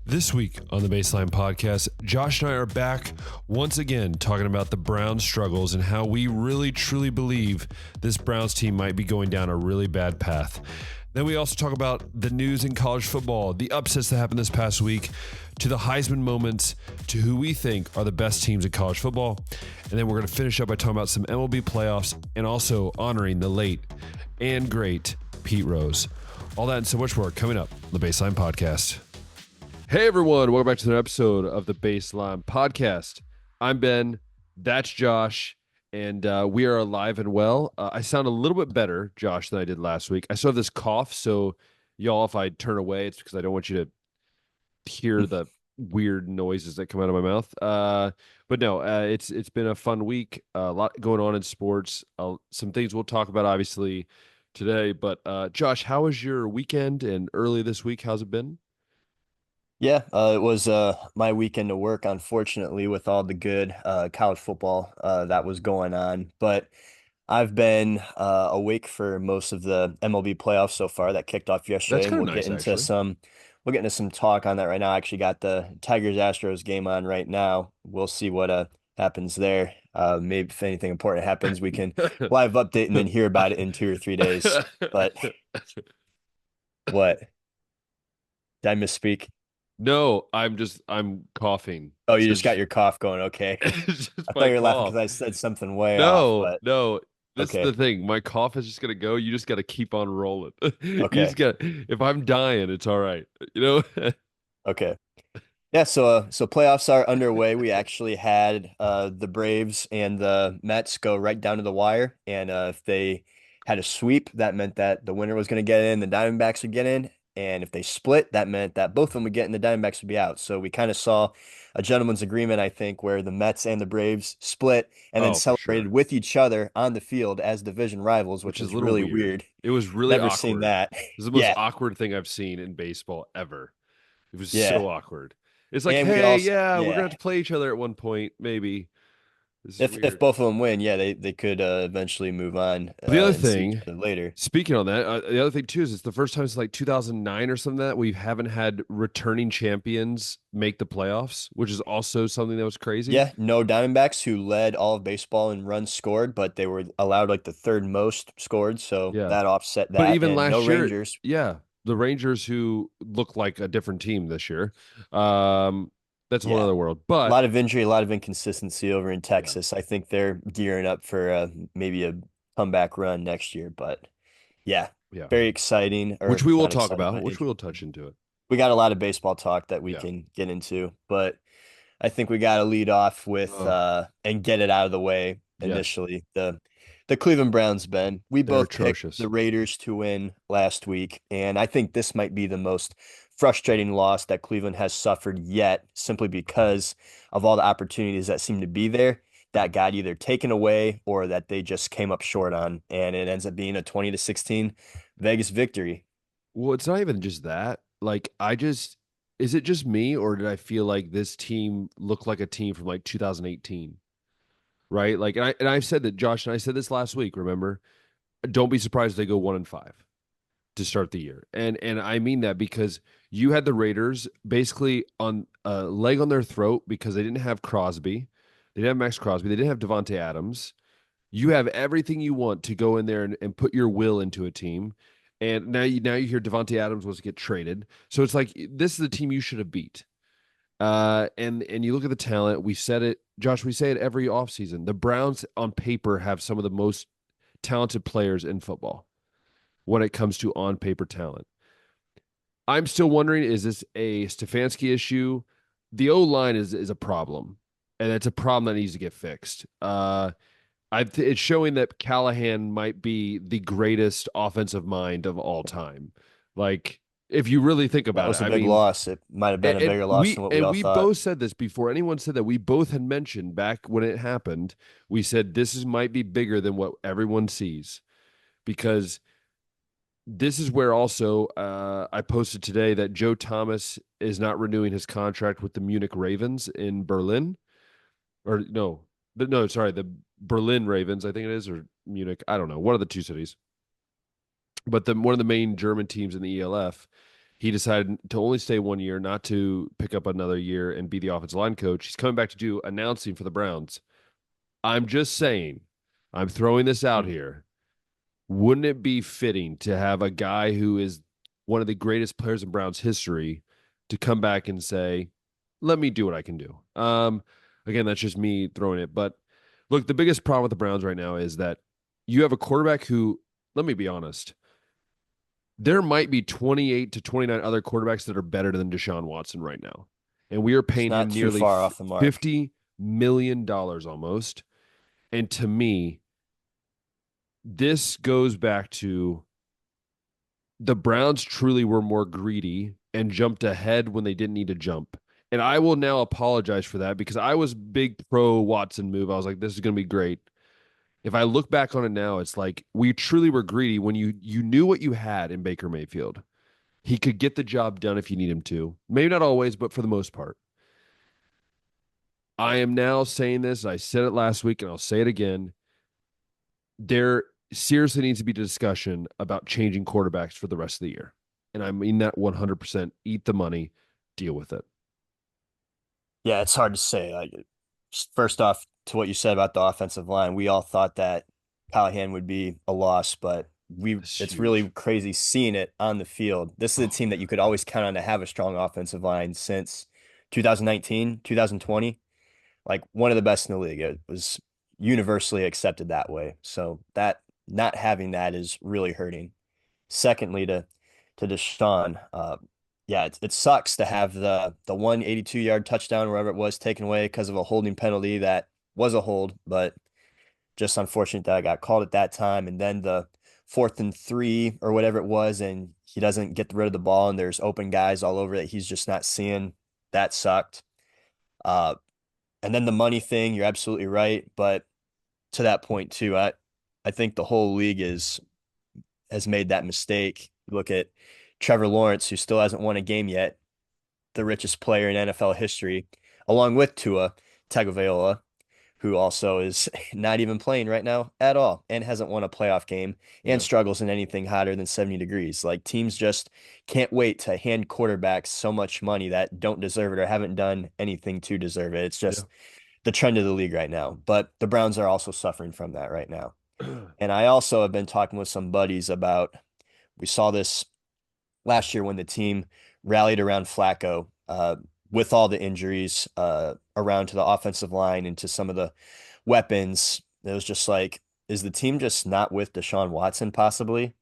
This week on the Baseline Podcast, Josh and I are back once again talking about the Browns' struggles and how we really truly believe this Browns team might be going down a really bad path. Then we also talk about the news in college football, the upsets that happened this past week, to the Heisman moments, to who we think are the best teams in college football. And then we're going to finish up by talking about some MLB playoffs and also honoring the late and great Pete Rose. All that and so much more coming up on the Baseline Podcast. Hey everyone, welcome back to another episode of the Baseline Podcast. I'm Ben, that's Josh, and we are alive and well. I sound a little bit better, Josh, than I did last week. I still have this cough, so y'all, if I turn away, it's because I don't want you to hear the weird noises that come out of my mouth. But no, it's been a fun week, a lot going on in sports, some things we'll talk about obviously today. But Josh, how was your weekend and early this week? How's it been? Yeah, it was my weekend to work, unfortunately, with all the good college football that was going on. But I've been awake for most of the MLB playoffs so far. That kicked off That's yesterday, and kind of nice, actually. we'll get into some talk on that right now. I actually got the Tigers Astros game on right now. We'll see what happens there. Maybe if anything important happens, we can live update and then hear about it in 2 or 3 days. But what? Did I misspeak? No, I'm coughing. Oh, you So just got your cough going. Okay. it's just I thought my you were laughing cough. because I said something way off, No, but no. This is the okay. thing. My cough is just gonna go. You just gotta keep on rolling. You just Okay. got if I'm dying, it's all right. You know? Okay. Yeah, so playoffs are underway. We actually had the Braves and the Mets go right down to the wire, and if they had a sweep, that meant that the winner was going to get in, the Diamondbacks would get in, and if they split, that meant that both of them would get in, the Diamondbacks would be out. So we kind of saw a gentleman's agreement, I think, where the Mets and the Braves split and then Oh, for celebrated sure. with each other on the field as division rivals, which Which is a was little really weird. weird. It was really Never seen awkward. that. It was the most Yeah, awkward thing I've seen in baseball ever. It was yeah. so awkward. It's like, And we hey, also, yeah, we're gonna yeah. have to play each other at one point, maybe. This is If weird. both of them win, yeah, they could eventually move on But the other and see each thing, other later. speaking on that, the other thing too is it's the first time since like 2009 or something that we haven't had returning champions make the playoffs, which is also something that was crazy. Yeah, no Diamondbacks who led all of baseball in runs scored, but they were allowed like the third most scored, so Yeah. that offset But that. even And no last year, Rangers. yeah, the Rangers who look like a different team this year. Um, that's a whole Yeah, other world. a But lot of injury, a lot of inconsistency over in yeah, Texas. I think they're gearing up for maybe a comeback run next year, but yeah, yeah, very exciting, which or we will not talk exciting, about, but which we will touch into it. we got a lot of baseball talk that we Yeah. can get into, but I think we got to lead off with Oh, and get it out of the way yes, initially. The Cleveland Browns, Ben. We they're both picked the atrocious. Raiders to win last week, and I think this might be the most frustrating loss that Cleveland has suffered yet, simply because of all the opportunities that seem to be there that got either taken away or that they just came up short on, and it ends up being a 20-16 Vegas victory. Well, it's not even just that. Like, is it just me or did I feel like this team looked like a team from like 2018? Right? Like, and I've said that, Josh, and I said this last week, remember? Don't be surprised if they go 1-5 to start the year. And I mean that because you had the Raiders basically on a leg on their throat because they didn't have Crosby. They didn't have Max Crosby. They didn't have Devontae Adams. You have everything you want to go in there and put your will into a team. And now you hear Devontae Adams was to get traded. So it's like this is the team you should have beat. And you look at the talent. We said it, Josh, we say it every offseason. The Browns on paper have some of the most talented players in football when it comes to on paper talent. I'm still wondering, is this a Stefanski issue? The O line is a problem, and it's a problem that needs to get fixed. It's showing that Callahan might be the greatest offensive mind of all time. Like, if you really think That about it, was a I big mean, loss. It might have been a and bigger loss we than what we and all we thought. both said this before anyone said that. We both had mentioned back when it happened. We said might be bigger than what everyone sees because this is where also I posted today that Joe Thomas is not renewing his contract with the Munich Ravens in Berlin, or no, sorry, the Berlin Ravens, I think it is, or Munich, I don't know, one of the two cities, but one of the main German teams in the ELF. He decided to only stay 1 year, not to pick up another year and be the offensive line coach. He's coming back to do announcing for the Browns. I'm just saying, I'm throwing this out Mm. here. Wouldn't it be fitting to have a guy who is one of the greatest players in Browns history to come back and say, let me do what I can do? Again, that's just me throwing it. But look, the biggest problem with the Browns right now is that you have a quarterback who, let me be honest, there might be 28 to 29 other quarterbacks that are better than Deshaun Watson right now. And we are It's paying not him too nearly far off the mark. $50 million almost. And to me, this goes back to the Browns truly were more greedy and jumped ahead when they didn't need to jump. And I will now apologize for that because I was big pro Watson move. I was like, this is going to be great. If I look back on it now, it's like we truly were greedy when you knew what you had in Baker Mayfield. He could get the job done if you need him to. Maybe not always, but for the most part. I am now saying this. I said it last week and I'll say it again. There seriously needs to be a discussion about changing quarterbacks for the rest of the year. And I mean that 100%. Eat the money, deal with it. Yeah, it's hard to say. Like, first off, to what you said about the offensive line, we all thought that Callahan would be a loss, but It's it's huge. really crazy seeing it on the field. This is a Oh, team that you could always count on to have a strong offensive line since 2019, 2020. Like one of the best in the league. It was universally accepted that way. So that not having that is really hurting. Secondly, to Deshaun, yeah, it sucks to have the 182-yard touchdown, wherever it was, taken away because of a holding penalty that was a hold, but just unfortunate that I got called at that time. And then the 4th and 3 or whatever it was, and he doesn't get rid of the ball, and there's open guys all over that he's just not seeing. That sucked. Uh, and then the money thing, you're absolutely right, but to that point too, I think the whole league has made that mistake. Look at Trevor Lawrence, who still hasn't won a game yet, the richest player in NFL history, along with Tua Tagovailoa, who also is not even playing right now at all and hasn't won a playoff game and yeah. struggles in anything hotter than 70 degrees. Like teams just can't wait to hand quarterbacks so much money that don't deserve it or haven't done anything to deserve it. It's Yeah. just the trend of the league right now. But the Browns are also suffering from that right now. And I also have been talking with some buddies about, we saw this last year when the team rallied around Flacco, with all the injuries around to the offensive line and to some of the weapons. It was just like, is the team just not with Deshaun Watson possibly?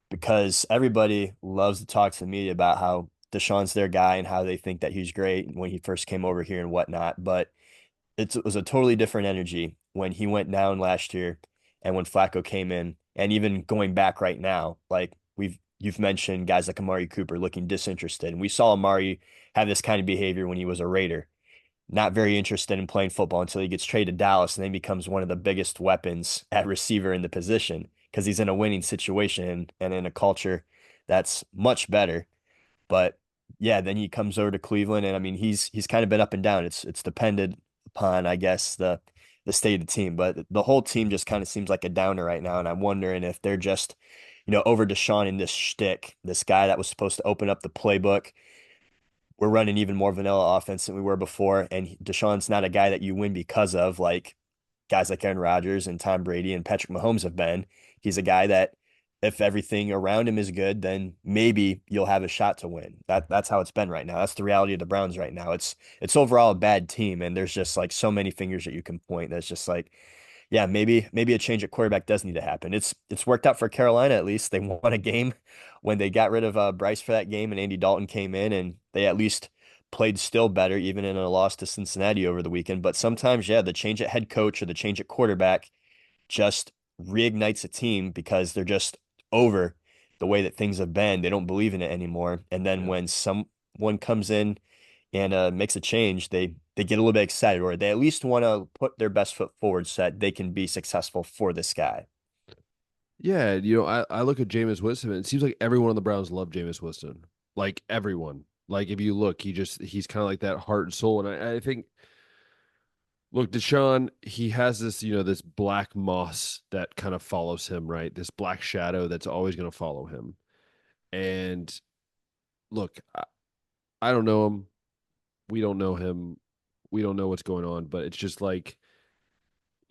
Because everybody loves to talk to the media about how Deshaun's their guy and how they think that he's great when he first came over here and whatnot. But it was a totally different energy when he went down last year and when Flacco came in, and even going back right now, like you've mentioned guys like Amari Cooper looking disinterested. And we saw Amari have this kind of behavior when he was a Raider, not very interested in playing football until he gets traded to Dallas and then becomes one of the biggest weapons at receiver in the position because he's in a winning situation and in a culture that's much better. But yeah, then he comes over to Cleveland, and I mean he's kind of been up and down. It's depended upon, I guess, the state of the team, but the whole team just kind of seems like a downer right now. And I'm wondering if they're just, over Deshaun in this shtick, this guy that was supposed to open up the playbook. We're running even more vanilla offense than we were before, and Deshaun's not a guy that you win because of, like guys like Aaron Rodgers and Tom Brady and Patrick Mahomes have been. He's a guy that if everything around him is good, then maybe you'll have a shot to win. That's how it's been right now. That's the reality of the Browns right now. It's overall a bad team, and there's just like so many fingers that you can point. That's just like, yeah, maybe a change at quarterback does need to happen. It's worked out for Carolina at least. They won a game when they got rid of Bryce for that game, and Andy Dalton came in, and they at least played still better, even in a loss to Cincinnati over the weekend. But sometimes, yeah, the change at head coach or the change at quarterback just reignites a team because they're just over the way that things have been. They don't believe in it anymore. And then Yeah. when someone comes in and makes a change, they get a little bit excited, or they at least want to put their best foot forward so that they can be successful for this guy. Yeah, I look at Jameis Winston and it seems like everyone on the Browns love Jameis Winston. Like everyone. Like if you look, he's kind of like that heart and soul. And I think look, Deshaun, he has this, this black moss that kind of follows him, right? This black shadow that's always going to follow him. And look, I don't know him. We don't know him. We don't know what's going on, but it's just like,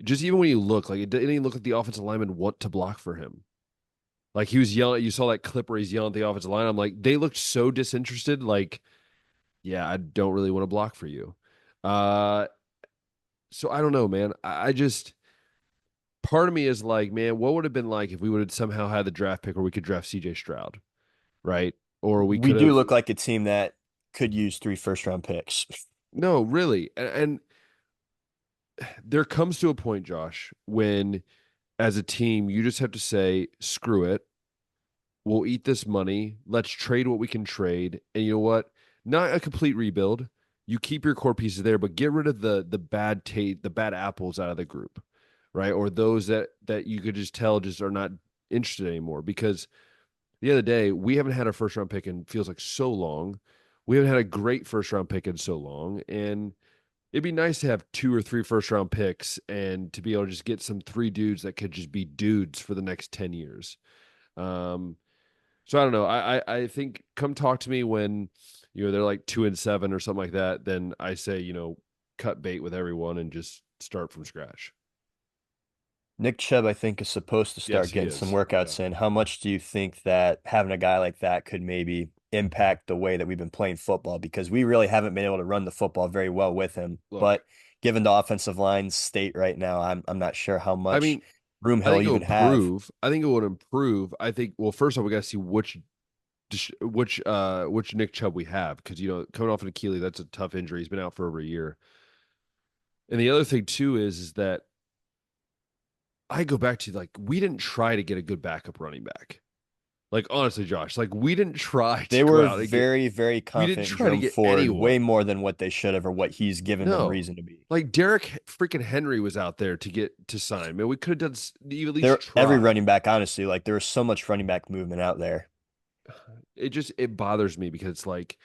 just even when you look, like, it didn't even look like the offensive lineman want to block for him. Like, he was yelling. You saw that clip where he's yelling at the offensive line. I'm like, they looked so disinterested. Like, yeah, I don't really want to block for you. Uh, so I don't know, man. I just, part of me is like, man, what would have been like if we would have somehow had the draft pick where we could draft CJ Stroud, right? Or we We could do have, look like a team that could use 3 first-round picks. no, really. And there comes to a point, Josh, when as a team, you just have to say, screw it. We'll eat this money. Let's trade what we can trade. And you know what? Not a complete rebuild. You keep your core pieces there, but get rid of the the bad apples out of the group, right? Or those that you could just tell just are not interested anymore. Because the other day, we haven't had a first round pick in feels like so long. We haven't had a great first round pick in so long. And it'd be nice to have 2 or 3 first round picks and to be able to just get some 3 dudes that could just be dudes for the next 10 years. Um, so I don't know. I think come talk to me when they're like 2-7 or something like that. Then I say cut bait with everyone and just start from scratch. Nick Chubb, I think, is supposed to Yes, start he getting some is. Yeah. workouts in. How much do you think that having a guy like that could maybe impact the way that we've been playing football? Because we really haven't been able to run the football very well with him. Look, But given the offensive line's state right now, I'm not sure how I much mean, room I he'll think it will even have. improve. I think it would improve. I think well, first off, we got to see which Nick Chubb we have because coming off an Achilles, that's a tough injury. He's been out for over a year. And the other thing too is that I go back to like we didn't try to get a good backup running back. Like honestly, Josh, like we didn't try They to go were out and get. very, very We didn't confident in try to Jerome get Ford, way anyone. more than what they should have or what he's given them No, reason to be. like Derek freaking Henry was out there to get to sign. Man, we could have done. You at least There, every try. running back, honestly, like there was so much running back movement out there. It bothers me because it's like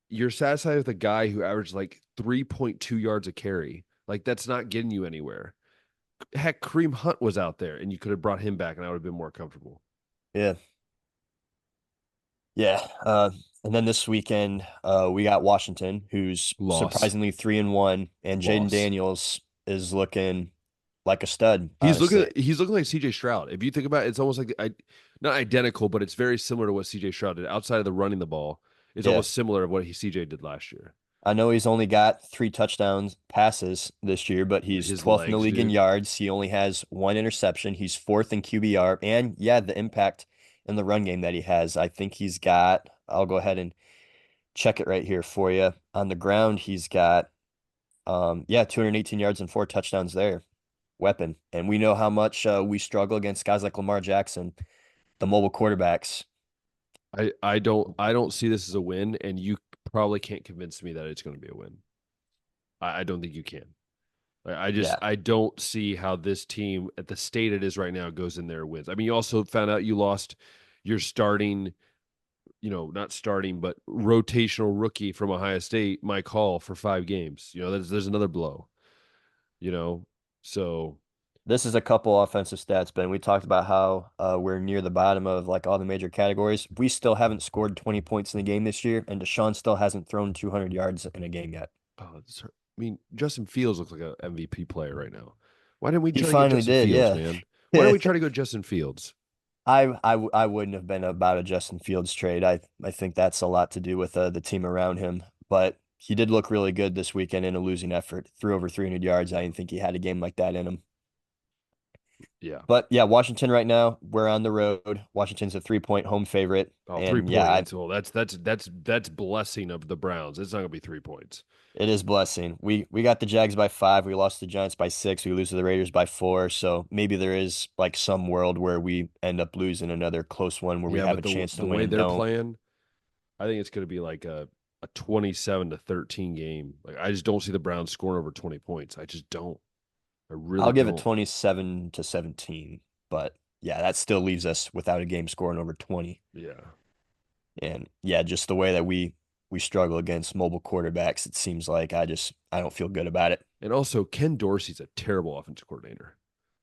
you're satisfied with a guy who averaged like 3.2 yards a carry. Like that's not getting you anywhere. Heck, Kareem Hunt was out there, and you could have brought him back, and I would have been more comfortable. Yeah. Yeah. And then this weekend, we got Washington, who's Loss, surprisingly 3-1, and Jaden loss. Daniels is looking like a stud, He's looking. honestly. He's looking like C.J. Stroud. If you think about it, it's almost like not identical, but it's very similar to what C.J. Stroud did. Outside of the running the ball, it's Yeah. almost similar of what C.J. did last year. I know he's only got 3 touchdowns passes this year, but he's His 12th in the legs, league in dude. yards. He only has 1 interception. He's fourth in QBR. And yeah, the impact in the run game that he has. I think he's got, I'll go ahead and check it right here for you. On the ground, he's got, yeah, 218 yards and 4 touchdowns there. Weapon. And we know how much we struggle against guys like Lamar Jackson, the mobile quarterbacks. I don't see this as a win, and you probably can't convince me that it's going to be a win. I don't think you can. Yeah. I don't see how this team at the state it is right now goes in there and wins. I mean, you also found out you lost your starting, not starting, but rotational rookie from Ohio State, Mike Hall, for 5 games. There's another blow. You know, so This is a couple offensive stats, Ben. We talked about how we're near the bottom of like all the major categories. We still haven't scored 20 points in the game this year, and Deshaun still hasn't thrown 200 yards in a game yet. I mean, Justin Fields looks like a MVP player right now. Why didn't we He try to get finally Justin did, Fields, yeah. man? Why didn't we try to go Justin Fields? I wouldn't have been about a Justin Fields trade. I think that's a lot to do with the team around him. But he did look really good this weekend in a losing effort. Threw over 300 yards. I didn't think he had a game like that in him. Yeah. But yeah, Washington right now, we're on the road. Washington's a 3-point home favorite. Oh, three And yeah, point. Well, that's blessing of the Browns. It's not gonna be 3 points. it is blessing. We got the Jags by 5. We lost the Giants by 6. We lose to the Raiders by 4. So maybe there is like some world where we end up losing another close one where we Yeah, have but a the chance to the win way and they're don't. playing, I think it's gonna be like a 27-13 game. Like I just don't see the Browns scoring over 20 points. I just don't. I I'll really give it don't. 27 to 17, but yeah, that still leaves us without a game scoring over 20. Yeah. And yeah, just the way that we struggle against mobile quarterbacks, it seems like I don't feel good about it. And also, Ken Dorsey's a terrible offensive coordinator.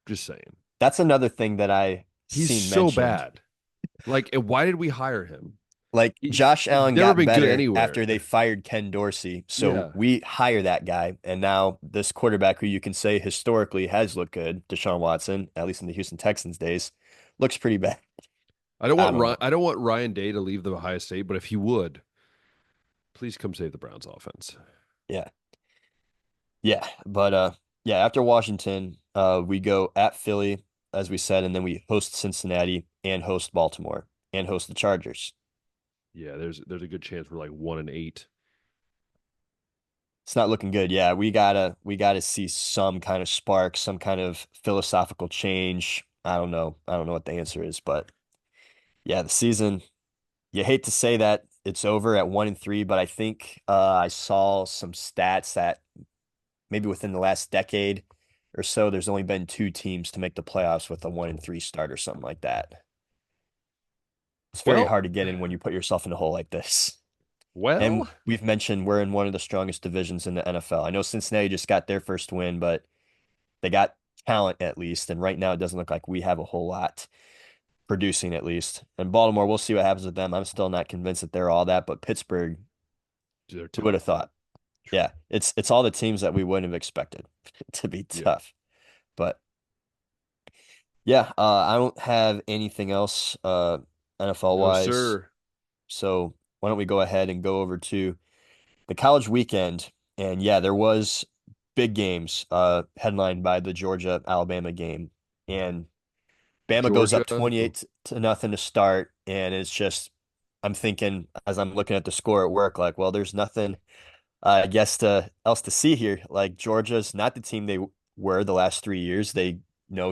Just saying. That's another thing that I He's seen so mentioned. bad. Like, and why did we hire him? Like Josh He's Allen never got been good better anywhere. after they fired Ken Dorsey. So Yeah. we hire that guy. And now this quarterback who you can say historically has looked good, Deshaun Watson, at least in the Houston Texans days, looks pretty bad. I don't know. I don't want Ryan Day to leave the Ohio State, but if he would, please come save the Browns offense. Yeah. Yeah. But yeah, after Washington, we go at Philly, as we said, and then we host Cincinnati and host Baltimore and host the Chargers. Yeah, there's a good chance we're like 1-8. It's not looking good. Yeah, we gotta see some kind of spark, some kind of philosophical change. I don't know. I don't know what the answer is, but yeah, the season, you hate to say that it's over at 1-3, but I think I saw some stats that maybe within the last decade or so, there's only been two teams to make the playoffs with a 1-3 start or something like that. It's very Well, hard to get in when you put yourself in a hole like this. And well, we've mentioned we're in one of the strongest divisions in the NFL. I know Cincinnati just got their first win, but they got talent at least. And right now, it doesn't look like we have a whole lot producing at least. And Baltimore, we'll see what happens with them. I'm still not convinced that they're all that, but Pittsburgh, they're who would have tough. thought? Yeah, it's all the teams that we wouldn't have expected to be Yeah. tough. But yeah, I don't have anything else NFL No, wise. sir. So why don't we go ahead and go over to the college weekend? And yeah, there was big games headlined by the Georgia Alabama game. And Bama goes Georgia. up 28 to nothing to start, and it's just I'm thinking as I'm looking at the score at work, like, well, there's nothing I guess else to see here. Like Georgia's not the team they were the last 3 years. They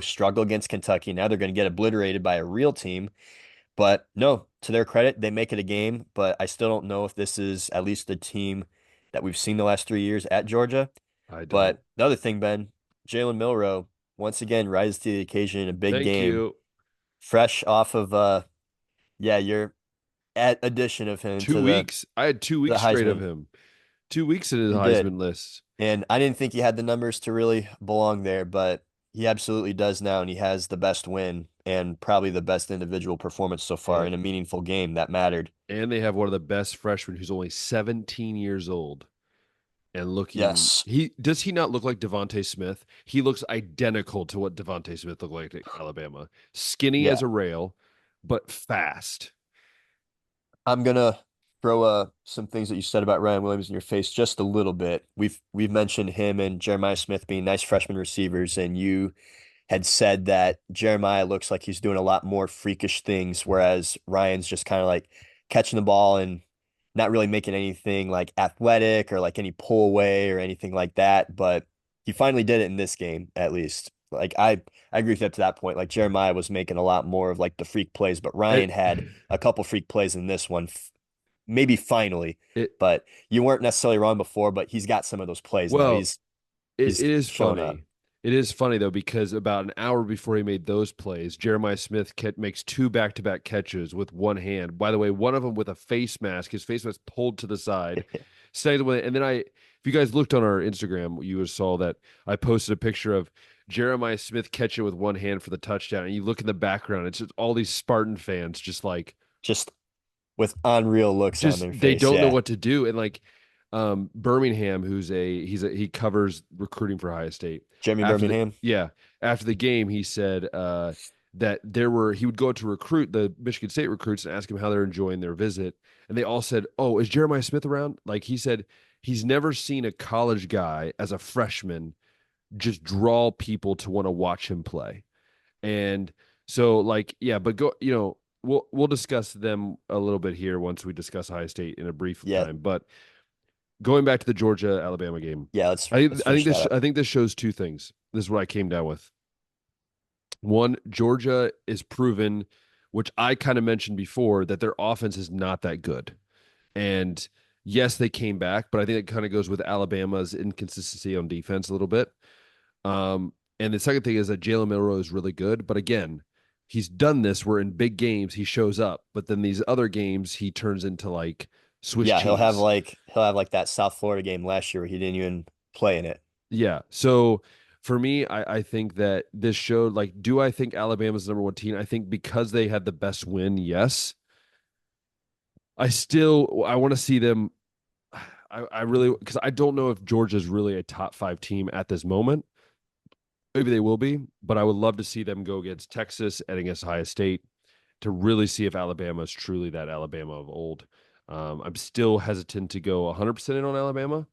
struggle against Kentucky. Now they're going to get obliterated by a real team. But no, to their credit, they make it a game. But I still don't know if this is at least the team that we've seen the last 3 years at Georgia. I don't. But the other thing, Ben, Jalen Milroe once again rises to the occasion in a big Thank game, you. fresh off of yeah, your addition of him Two to the weeks. I had two the weeks straight of Heisman. him. 2 weeks in his You did. Heisman list. And I didn't think he had the numbers to really belong there, but he absolutely does now, and he has the best win and probably the best individual performance so far And, in a meaningful game that mattered. and they have one of the best freshmen who's only 17 years old and looking. Yes. He not look like Devonte Smith? He looks identical to what Devonte Smith looked like at Alabama. Skinny as Yeah. a rail, but fast. I'm gonna throw some things that you said about Ryan Williams in your face just a little bit. We've mentioned him and Jeremiah Smith being nice freshman receivers, and you had said that Jeremiah looks like he's doing a lot more freakish things, whereas Ryan's just kind of like catching the ball and not really making anything like athletic or like any pull away or anything like that. But he finally did it in this game, at least. Like I agree with you up to that point. Like Jeremiah was making a lot more of like the freak plays, but It, Ryan had a couple freak plays in this one, maybe finally. it But you weren't necessarily wrong before, but he's got some of those plays now. well, He's it is showing up. funny. It is funny though because about an hour before he made those plays, Jeremiah Smith makes two back-to-back catches with one hand. By the way, one of them with a face mask, his face mask pulled to the side. Second one, and then if you guys looked on our Instagram, you saw that I posted a picture of Jeremiah Smith catching with one hand for the touchdown, and you look in the background, it's just all these Spartan fans just like Just with unreal looks on just their they face. don't know Yeah. what to do, and like Birmingham, he covers recruiting for Ohio State. Jeremy After the Birmingham. yeah, after the game, he said that he would go to recruit the Michigan State recruits and ask them how they're enjoying their visit, and they all said, "Oh, is Jeremiah Smith around?" Like he said, he's never seen a college guy as a freshman just draw people to want to watch him play, and so like yeah, but go we'll discuss them a little bit here once we discuss Ohio State in a brief Yeah. time, but going back to the Georgia Alabama game, Yeah. Let's finish that up. I think this shows two things. This is what I came down with. One, Georgia is proven, which I kind of mentioned before, that their offense is not that good. And yes, they came back, but I think it kind of goes with Alabama's inconsistency on defense a little bit. And the second thing is that Jalen Milroe is really good, but again, he's done this where in big games he shows up, but then these other games he turns into like Swiss Yeah, cheese. he'll have like that South Florida game last year where he didn't even play in it. Yeah. So for me, I think that this showed like, do I think Alabama's the number one team? I think because they had the best win, yes. I want to see them. I really, because I don't know if Georgia's really a top five team at this moment. Maybe they will be, but I would love to see them go against Texas and against Ohio State to really see if Alabama is truly that Alabama of old. I'm still hesitant to go 100% in on Alabama.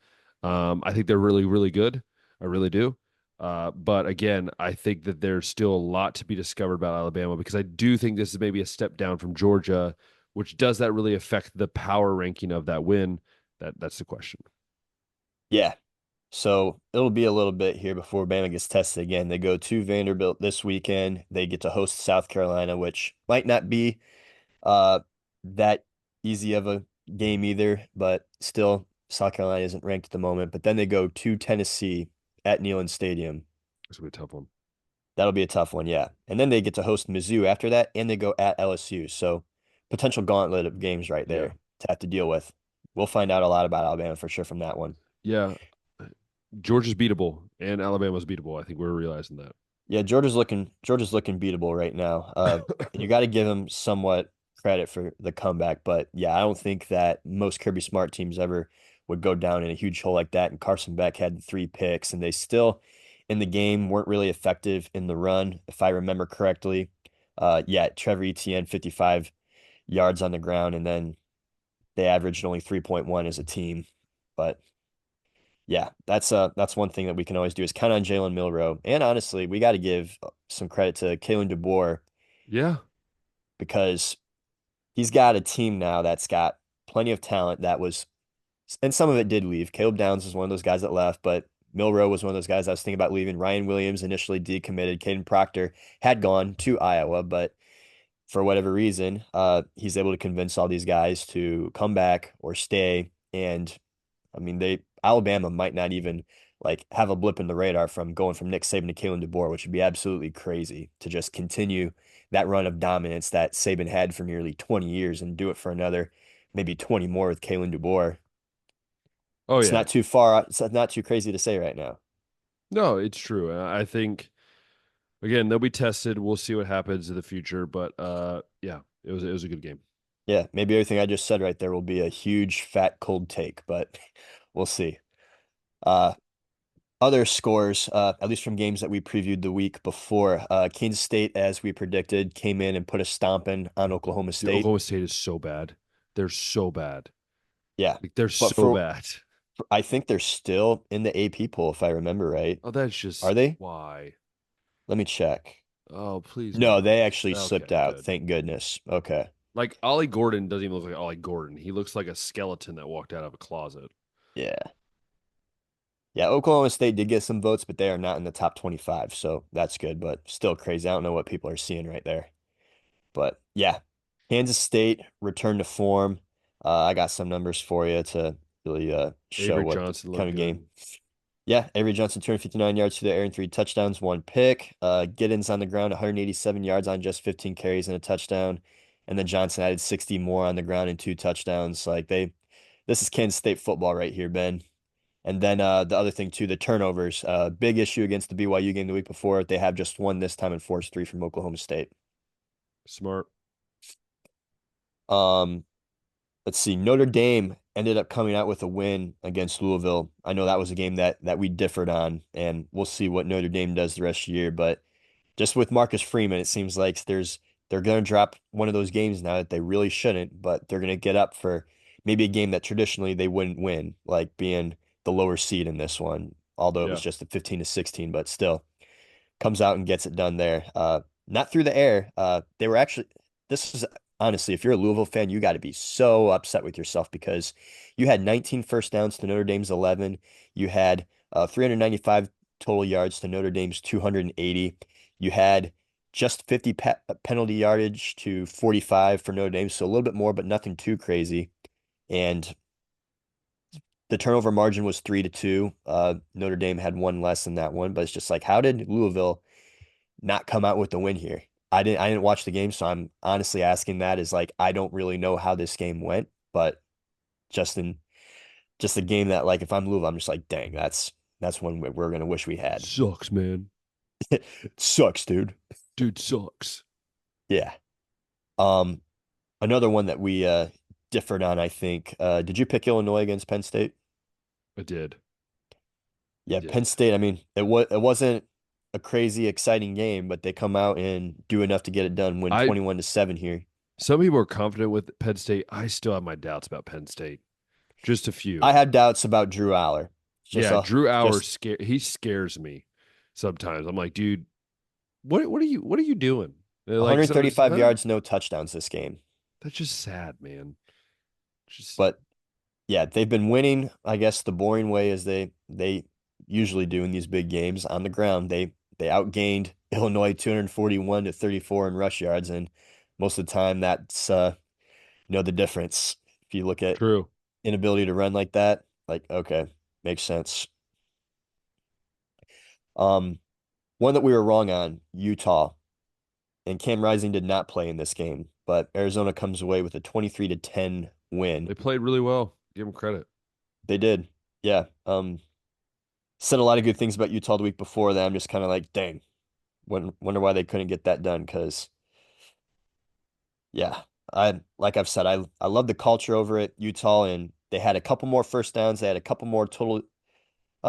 I think they're really, really good. I really do. But again, I think that there's still a lot to be discovered about Alabama because I do think this is maybe a step down from Georgia, which does that really affect the power ranking of that win? That's the question. Yeah. So it'll be a little bit here before Bama gets tested again. They go to Vanderbilt this weekend. They get to host South Carolina, which might not be uh that easy of a game either, but still South Carolina isn't ranked at the moment. But then they go to Tennessee at Neyland Stadium. It's gonna be a tough one. That'll be a tough one, yeah. And then they get to host Mizzou after that, and they go at LSU. So potential gauntlet of games right Yeah, there to have to deal with. We'll find out a lot about Alabama for sure from that one. yeah. Georgia's beatable and Alabama's beatable. I think we're realizing that. Yeah, Georgia's looking beatable right now. And you got to give them somewhat credit for the comeback, but yeah, I don't think that most Kirby Smart teams ever would go down in a huge hole like that. And Carson Beck had 3 picks, and they still in the game weren't really effective in the run, if I remember correctly. Yeah, Trevor Etienne 55 yards on the ground, and then they averaged only 3.1 as a team. But yeah, that's one thing that we can always do is count on Jalen Milroe. And honestly, we got to give some credit to Kalen DeBoer Yeah. because he's got a team now that's got plenty of talent that was, and some of it did leave. Caleb Downs is one of those guys that left, but Milroe was one of those guys I was thinking about leaving. Ryan Williams initially decommitted. Caden Proctor had gone to Iowa, but for whatever reason, he's able to convince all these guys to come back or stay. And I mean, Alabama might not even like have a blip in the radar from going from Nick Saban to Kalen DeBoer, which would be absolutely crazy to just continue that run of dominance that Saban had for nearly 20 years and do it for another maybe 20 more with Kalen DeBoer. Oh It's yeah. not too far, it's not too crazy to say right now. No, it's true. I think again they'll be tested. We'll see what happens in the future. But yeah, it was a good game. Yeah, maybe everything I just said right there will be a huge fat cold take, but we'll see. Uh, Other scores, at least from games that we previewed the week before, Kansas State, as we predicted, came in and put a stomping on Oklahoma Dude, State. Oklahoma State is so bad. They're so bad. Yeah, Like they're but so bad. I think they're still in the AP poll, if I remember right. Oh, that's Are just they? why. Let me check. Oh, please No, no. they actually slipped Okay, out. good. Thank goodness. Okay. Like Ollie Gordon doesn't even look like Ollie Gordon. He looks like a skeleton that walked out of a closet. Yeah. Yeah, Oklahoma State did get some votes, but they are not in the top 25, so that's good, but still crazy. I don't know what people are seeing right there. But yeah, Kansas State returned to form. I got some numbers for you to really show Avery what Johnson kind looked of game. good. Yeah, Avery Johnson turned 59 yards to the air and 3 touchdowns, 1 pick. Giddens on the ground, 187 yards on just 15 carries and a touchdown. And then Johnson added 60 more on the ground and 2 touchdowns. This is Kansas State football right here, Ben. And then the other thing too, the turnovers. Big issue against the BYU game the week before. They have just one this time and forced 3 from Oklahoma State. Smart. Um, let's see. Notre Dame ended up coming out with a win against Louisville. I know that was a game that we differed on, and we'll see what Notre Dame does the rest of the year. But just with Marcus Freeman, it seems like they're going to drop one of those games now that they really shouldn't, but they're going to get up for maybe a game that traditionally they wouldn't win, like being the lower seed in this one. Although it was Yeah. just a 15-16, but still comes out and gets it done there. Not through the air. They were actually, this is honestly, if you're a Louisville fan, you got to be so upset with yourself because you had 19 first downs to Notre Dame's 11. You had 395 total yards to Notre Dame's 280. You had just 50 penalty yardage to 45 for Notre Dame, so a little bit more, but nothing too crazy. And the turnover margin was 3-2. Notre Dame had one less than that one, but it's just like, how did Louisville not come out with the win here? I didn't watch the game, so I'm honestly asking that is like I don't really know how this game went, but just in just a game that like if I'm Louisville, I'm just like, dang, that's one we're gonna wish we had. Sucks, man. It sucks, dude. Dude sucks. Yeah. Um, Another one that we differed on, I think. Did you pick Illinois against Penn State? I did. I Yeah, Penn did. State, I mean, it wasn't a crazy exciting game, but they come out and do enough to get it done, win I 21-7 here. Some people are confident with Penn State. I still have my doubts about Penn State. Just a I few. had doubts about Drew Aller. Just Yeah, Drew Hour just scare he scares me sometimes. I'm like, dude, what are you doing? They're like sometimes, 135 yards, no touchdowns this game. that's just sad, man. Just But yeah, they've been winning, I guess, the boring way as they usually do in these big games on the ground. They outgained Illinois 241 to 34 in rush yards, and most of the time that's the difference. If you look at true. inability to run like that, like okay, makes sense. Um, One that we were wrong on, Utah, and Cam Rising did not play in this game, but Arizona comes away with a 23-10 win. They played really well. Give them credit. They did. Yeah. Said a lot of good things about Utah the week before that. I'm just kind of like, dang, wonder why they couldn't get that done. Because yeah, like I've said, I love the culture over at Utah, and they had a couple more first downs. They had a couple more total.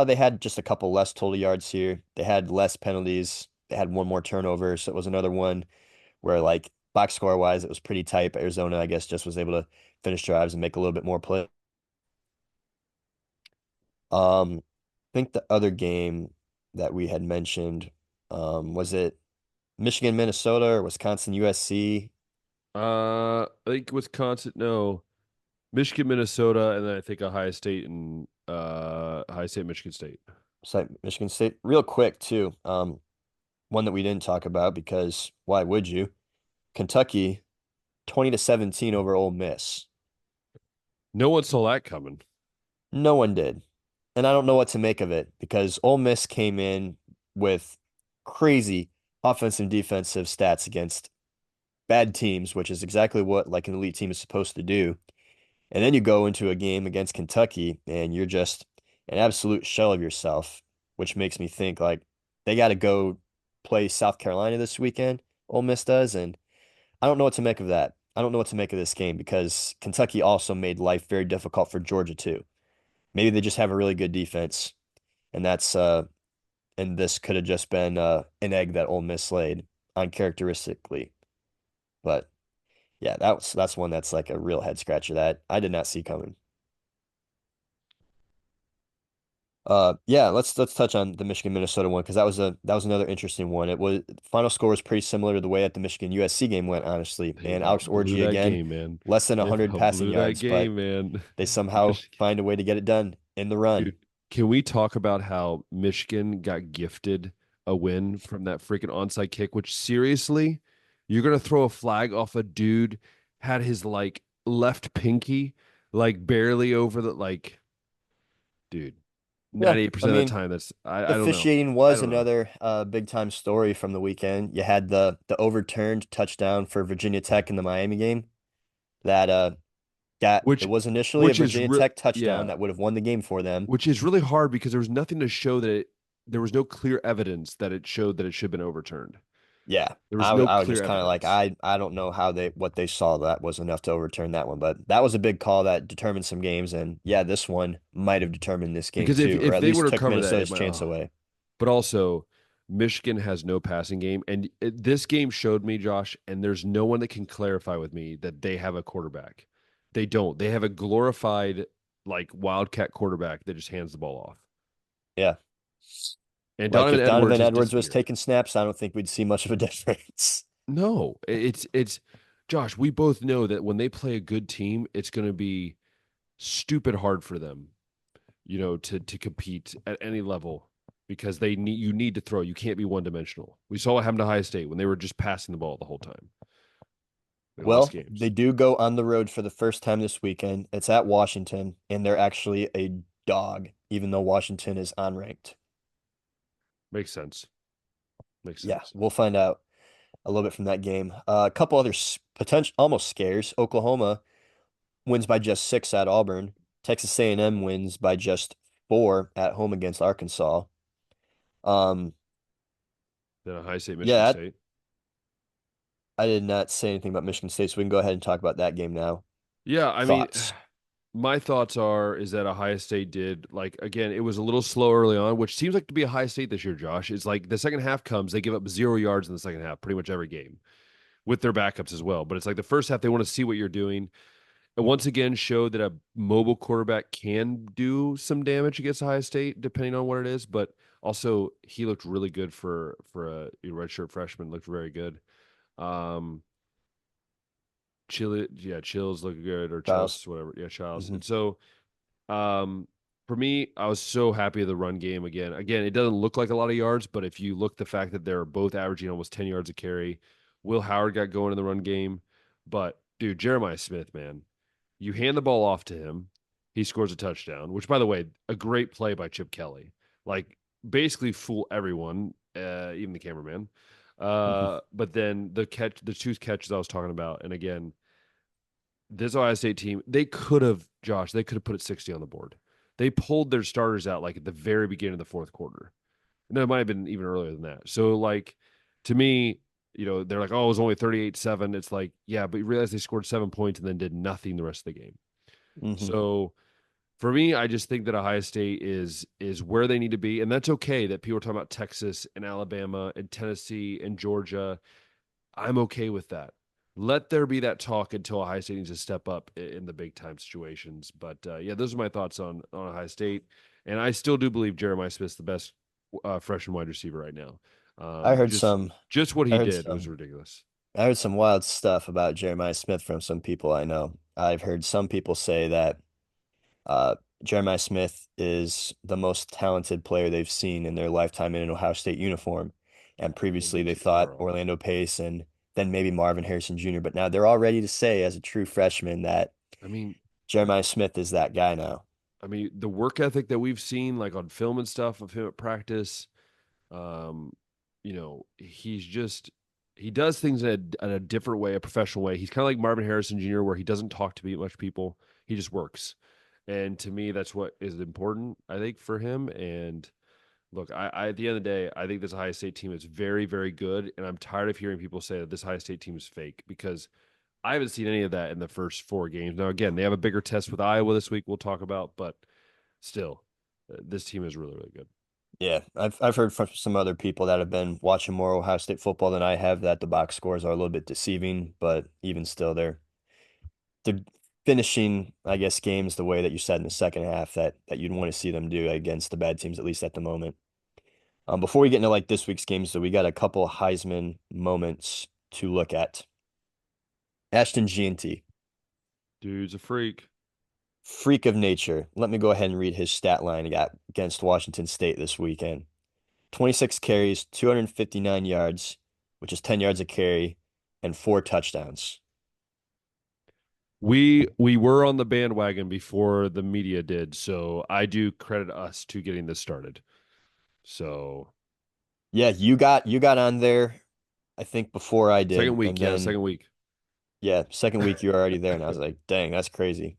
They had just a couple less total yards here. They had less penalties. They had one more turnover, so it was another one where like box score wise, it was pretty tight. But Arizona, I guess, just was able to finish drives and make a little bit more play. I think the other game that we had mentioned, was it Michigan, Minnesota, or Wisconsin, USC? I think Wisconsin, no, Michigan, Minnesota, and then I think Ohio State, Michigan State. Sorry, Michigan State. Real quick too. One that we didn't talk about because why would you? Kentucky, 20-17 over Ole Miss. No one saw that coming. No one did. And I don't know what to make of it because Ole Miss came in with crazy offensive and defensive stats against bad teams, which is exactly what like an elite team is supposed to do. And then you go into a game against Kentucky and you're just an absolute shell of yourself, which makes me think like they got to go play South Carolina this weekend. Ole Miss does, and I don't know what to make of that. I don't know what to make of this game because Kentucky also made life very difficult for Georgia too. Maybe they just have a really good defense, and and this could have just been an egg that Ole Miss laid uncharacteristically. But yeah, that's one that's like a real head scratcher that I did not see coming. Yeah, let's touch on the Michigan Minnesota one because that was another interesting one. It was final score was pretty similar to the way that the Michigan USC game went, honestly. They And about Alex blew Orji that again, game, man. less than They 100 about passing blew that yards, but game, man. they somehow Michigan. find a way to get it done in the run. Dude, can we talk about how Michigan got gifted a win from that freaking onside kick? Which seriously, you're gonna throw a flag off a dude had his like left pinky like barely over the like, dude. Yeah, I 98% of the mean, time, that's the I don't know. officiating I was don't know. another big time story from the weekend. You had the overturned touchdown for Virginia Tech in the Miami game that it Which was initially a which is Virginia Tech touchdown yeah, that would have won the game for them. which is really hard because there was nothing to show that there was no clear evidence that it showed that it should have been overturned. Yeah, There was I no I was clear just kind of like evidence. I don't know how they what they saw that was enough to overturn that one, but that was a big call that determined some games, and yeah, this one might have determined this game Because too, or if at they least would have took covered that, Minnesota's chance oh. away. But also, Michigan has no passing game, and this game showed me, Josh, and there's no one that can clarify with me that they have a quarterback. They don't. They have a glorified like wildcat quarterback that just hands the ball off. Yeah, And like Donovan if Edwards Donovan has Edwards was disappeared. taking snaps, I don't think we'd see much of a difference. No, it's Josh. We both know that when they play a good team, it's going to be stupid hard for them, to compete at any level because you need to throw. You can't be one dimensional. We saw what happened to Ohio State when they were just passing the ball the whole time. They lost Well, they games. do go on the road for the first time this weekend. It's at Washington, and they're actually a dog, even though Washington is unranked. Makes sense. Makes Yeah, sense. we'll find out a little bit from that game. A couple other potential almost scares. Oklahoma wins by just 6 at Auburn. Texas A&M wins by just 4 at home against Arkansas. Um, Then Ohio State, Michigan yeah, State. I did not say anything about Michigan State, so we can go ahead and talk about that game now. Yeah, I mean, Thoughts? my thoughts are is that Ohio State did like again, it was a little slow early on, which seems like to be Ohio State this year, Josh. It's like the second half comes, they give up 0 yards in the second half, pretty much every game with their backups as well. But it's like the first half, they want to see what you're doing. And once again, showed that a mobile quarterback can do some damage against Ohio State, depending on what it is. But also, he looked really good for a redshirt freshman. Looked very good. Um, Chills look good or Charles? Chills, whatever. Yeah, Childs. Hmm. And so um, for me, I was so happy of the run game again. Again, it doesn't look like a lot of yards, but if you look the fact that they're both averaging almost 10 yards a carry, Will Howard got going in the run game. But dude, Jeremiah Smith, man, you hand the ball off to him, he scores a touchdown, which by the way, a great play by Chip Kelly. Like basically fool everyone, even the cameraman. Hmm. But then the two catches I was talking about, and again, this Ohio State team, they could have, Josh, they could have put it 60 on the board. They pulled their starters out like at the very beginning of the fourth quarter. No, it might have been even earlier than that. So, like, to me, they're like, oh, it was only 38-7. It's like, yeah, but you realize they scored 7 points and then did nothing the rest of the game. Hmm. So, for me, I just think that Ohio State is where they need to be. And that's okay that people are talking about Texas and Alabama and Tennessee and Georgia. I'm okay with that. Let there be that talk until Ohio State needs to step up in the big time situations. But yeah, those are my thoughts on Ohio State, and I still do believe Jeremiah Smith's the best freshman wide receiver right now. I heard Just some. what I he heard did was some. ridiculous. I heard some wild stuff about Jeremiah Smith from some people I know. I've heard some people say that uh, Jeremiah Smith is the most talented player they've seen in their lifetime in an Ohio State uniform. And Wouldn't previously be they too thought far off. Orlando Pace and then maybe Marvin Harrison Jr. But now they're all ready to say, as a true freshman, that I mean, Jeremiah Smith is that guy now. the work ethic that we've seen, like on film and stuff of him at practice, Um, he's just he does things in a different way, a professional way. He's kind of like Marvin Harrison Jr., where he doesn't talk to much people. He just works. And to me, that's what is important, I think, for him. And look, I at the end of the day, I think this Ohio State team is very, very good. And I'm tired of hearing people say that this Ohio State team is fake because I haven't seen any of that in the first four games. Now, again, they have a bigger test with Iowa this week. We'll talk about, but still, this team is really, really good. Yeah, I've heard from some other people that have been watching more Ohio State football than I have that the box scores are a little bit deceiving, but even still, they're finishing, I guess, games the way that you said in the second half that you'd want to see them do against the bad teams, at least at the moment. Before we get into like this week's games, though, we got a couple of Heisman moments to look at. Ashton Gianti, Dude's a freak. freak of nature. Let me go ahead and read his stat line he got against Washington State this weekend. 26 carries, 259 yards, which is 10 yards a carry, and four touchdowns. We were on the bandwagon before the media did, so I do credit us to getting this started. So Yeah, you got on there, I think before I second did, and week, yeah, then second week. yeah, second week you were already there, and I was like, dang, that's crazy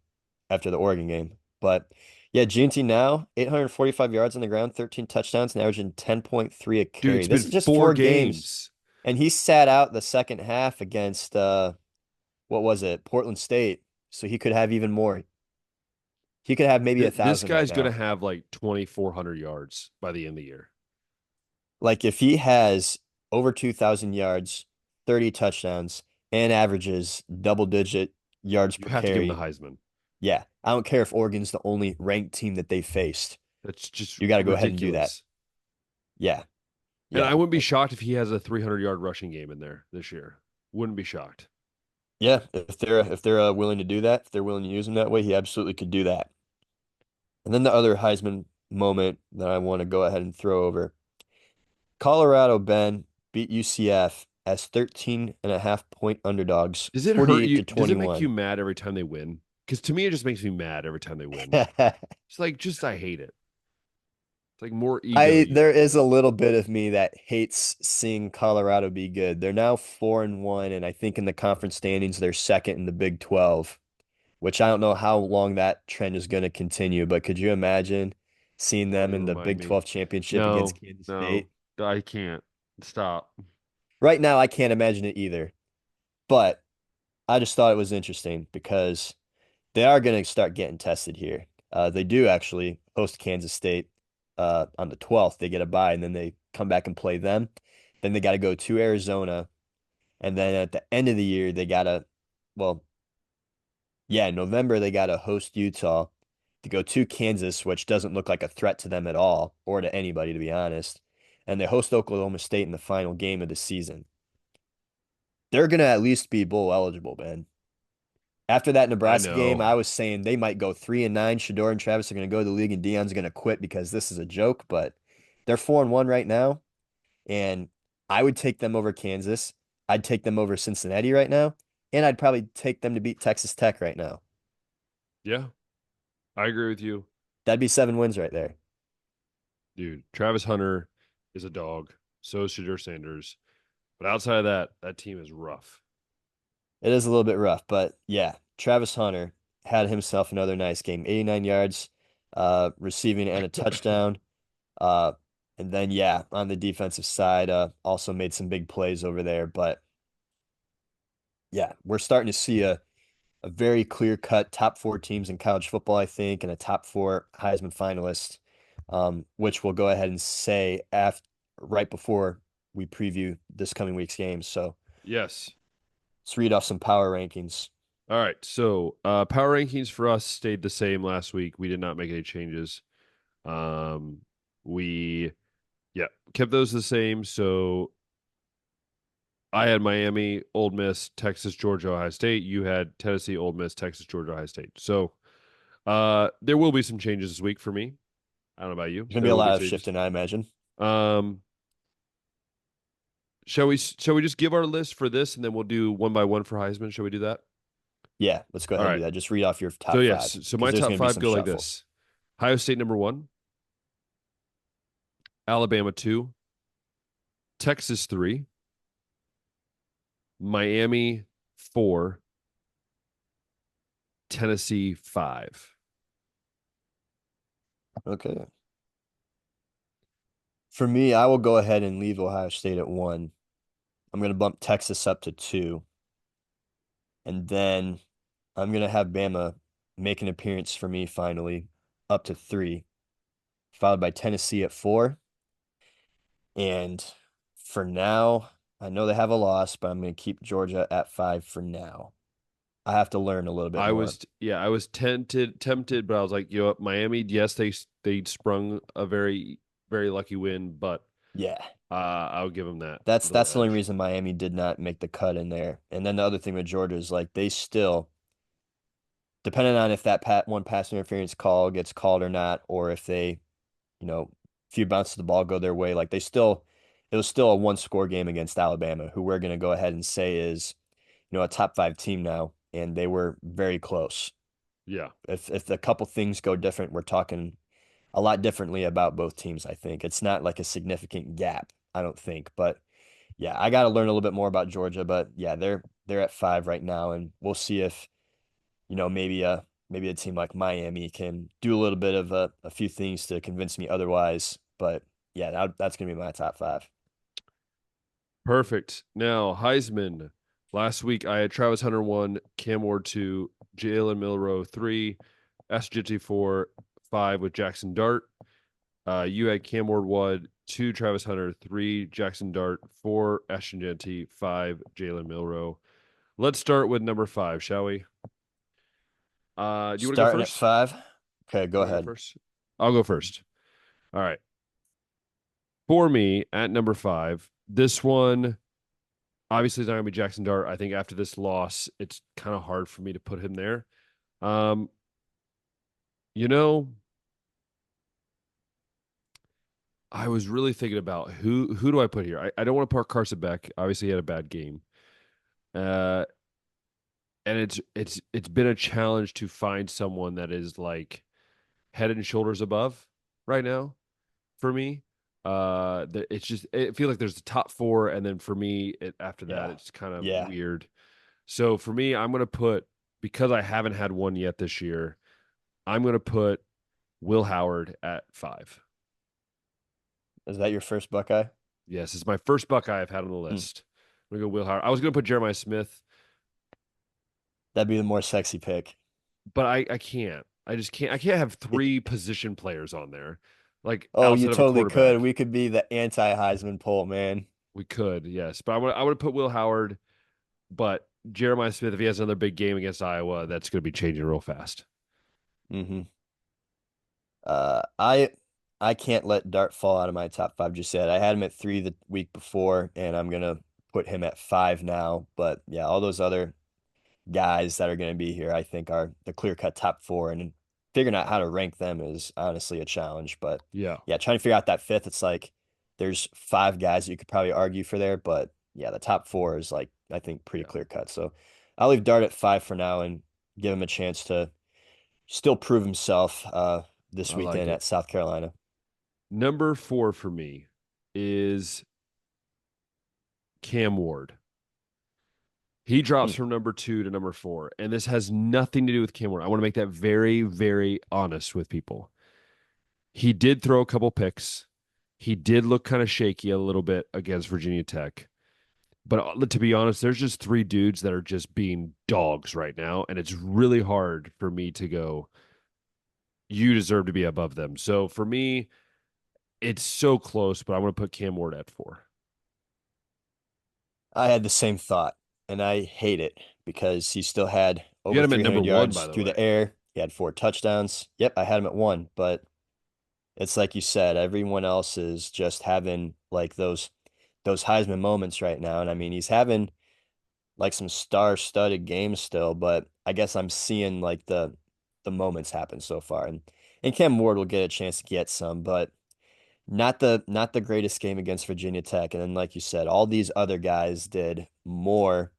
after the Oregon game. But yeah, GNT now 845 yards on the ground, 13 touchdowns, and averaging 10.3 a Dude, carry. it's been This is just four 4 games, games. and he sat out the second half against what was it, Portland State, so he could have even more. He could have maybe a This thousand right guy's gonna now. have like 2,400 yards by the end of the year. Like if he has over 2,000 yards, 30 touchdowns, and averages double-digit yards You per have to give him the carry, Heisman. yeah, I don't care if Oregon's the only ranked team that they faced. That's just You got to go ahead and do that. ridiculous. Yeah, And yeah, I wouldn't be shocked if he has a 300-yard rushing game in there this year. Wouldn't be shocked. yeah. If they're willing to do that, if they're willing to use him that way, he absolutely could do that. And then the other Heisman moment that I want to go ahead and throw over. Colorado, Ben, beat UCF as 13 and a half point underdogs, Does it hurt 48 you? to Does it make you 21. mad every time they win? Because to me, it just makes me mad every time they win. It's like just I hate it. It's like more ego There you. is a little bit of me that hates seeing Colorado be good. They're now 4-1, and I think in the conference standings they're second in the Big 12, which I don't know how long that trend is going to continue, but could you imagine seeing Don't them even in the remind Big me. 12 championship against No, Kansas no, State? I can't. Stop. Right now, I can't imagine it either, but I just thought it was interesting because They are going to start getting tested here. They do actually host Kansas State on the 12th. They get a bye, and then they come back and play them. Then they got to go to Arizona, and then at the end of the year, they got to, well, yeah, in November, they got to host Utah to go to Kansas, which doesn't look like a threat to them at all, or to anybody, to be honest. And they host Oklahoma State in the final game of the season. They're going to at least be bowl eligible, Ben. After that I Nebraska game, know. I was saying they might go 3-9. Shador and Travis are going to go to the league, and Dion's going to quit because this is a joke. But they're 4-1 right now, and I would take them over Kansas. I'd take them over Cincinnati right now, and I'd probably take them to beat Texas Tech right now. Yeah, I agree with you, That'd be 7 wins right there. dude. Travis Hunter is a dog. So is Shadur Sanders. But outside of that, that team is rough. It is a little bit rough, but yeah, Travis Hunter had himself another nice game. 89 yards, receiving and a touchdown. Uh, and then yeah, on the defensive side, also made some big plays over there. But yeah, we're starting to see a very clear-cut top four teams in college football, I think, and a top four Heisman finalist, which we'll go ahead and say after right before we preview this coming week's games. So Yes. let's read off some power rankings. All right. So power rankings for us stayed the same last week. We did not make any changes. Um, we yeah, kept those the same. So I had Miami, Ole Miss, Texas, Georgia, Ohio State. You had Tennessee, Ole Miss, Texas, Georgia, Ohio State. So there will be some changes this week for me. I don't know about you. There's gonna be There a will be lot of changes. shifting, I imagine. Um, shall we just give our list for this and then we'll do one by one for Heisman? Shall we do that? Yeah, let's go All ahead and right. do that. Just read off your So top yes, five so because my there's top gonna be five some go like shuffle. this: Ohio State number one, Alabama two, Texas three, Miami four, Tennessee five. Okay. For me, I will go ahead and leave Ohio State at one. I'm gonna bump Texas up to two, and then I'm gonna have Bama make an appearance for me finally, up to three, followed by Tennessee at four. And for now, I know they have a loss, but I'm gonna keep Georgia at five for now. I have to learn a little bit more. I was tempted, but I was like, you know what, Miami, yes, they sprung a very lucky win, but Yeah. I'll give them that little That's the only edge. reason Miami did not make the cut in there. And then the other thing with Georgia is like they still, depending on if that one pass interference call gets called or not, or if they, few bounces of the ball go their way, like it was still a one score game against Alabama, who we're gonna go ahead and say is, a top five team now, and they were very close. Yeah, If a couple things go different, we're talking a lot differently about both teams, I think. It's not like a significant gap, I don't think. But yeah, I got to learn a little bit more about Georgia, but yeah, they're at five right now, and we'll see if maybe a team like Miami can do a little bit of a few things to convince me otherwise. But yeah, that's gonna be my top five. perfect. Now Heisman. Last week I had Travis Hunter one, Cam Ward two, Jalen Milrow three, SGT four, five with Jackson Dart. You had Cam Ward one, two Travis Hunter, three Jackson Dart, four Ashton Genty, five Jalen Milrow. Let's start with number five, shall we? Do you want to go Starting at first? five. Okay, go You want to go ahead. first? I'll go first. All right. For me, at number five, this one obviously is not going to be Jackson Dart. I think after this loss, it's kind of hard for me to put him there. Um, you know, I was really thinking about who do I put here. I don't want to put Carson Beck. Obviously, he had a bad game. Uh, and it's been a challenge to find someone that is like head and shoulders above right now for me. It's just it feels like there's the top four, and then for me, after that, Yeah. it's kind of Yeah. weird. So for me, I'm gonna put because I haven't had one yet this year. I'm gonna put Will Howard at five. Is that your first Buckeye? Yes, it's my first Buckeye I've had on the Hmm. list. I'm gonna go Will Howard. I was gonna put Jeremiah Smith. That'd be the more sexy pick. but I can't. I just can't. I can't have three position players on there, like Oh, you outside of a totally could. quarterback. We could be the anti-Heisman poll, man. We could, yes, but I would put Will Howard, but Jeremiah Smith, if he has another big game against Iowa, that's going to be changing real fast. Hmm. I can't let Dart fall out of my top five just yet. I had him at three the week before, and I'm gonna put him at five now. But yeah, all those other guys that are going to be here, I think, are the clear-cut top four, and figuring out how to rank them is honestly a challenge. But Yeah, yeah, trying to figure out that fifth, it's like there's five guys you could probably argue for there, but yeah, the top four is like I think pretty yeah, clear-cut. So I'll leave Dart at five for now and give him a chance to still prove himself this I like weekend it. at South Carolina. Number 4 for me is Cam Ward. He drops Hmm. from number 2 to number 4, and this has nothing to do with Cam Ward. I want to make that very, very honest with people. He did throw a couple picks. He did look kind of shaky a little bit against Virginia Tech. But to be honest, there's just three dudes that are just being dogs right now, and it's really hard for me to go, you deserve to be above them. So for me, it's so close, but I'm going to put Cam Ward at 4. I had the same thought, and I hate it because he still had You over had him at number 300 1, by yards the through way. the air. He had four touchdowns. Yep, I had him at one, but it's like you said, everyone else is just having like those Heisman moments right now. And I mean, he's having like some star-studded games still, but I guess I'm seeing like the moments happen so far. And Cam Ward will get a chance to get some, but not the greatest game against Virginia Tech. And then like you said, all these other guys did more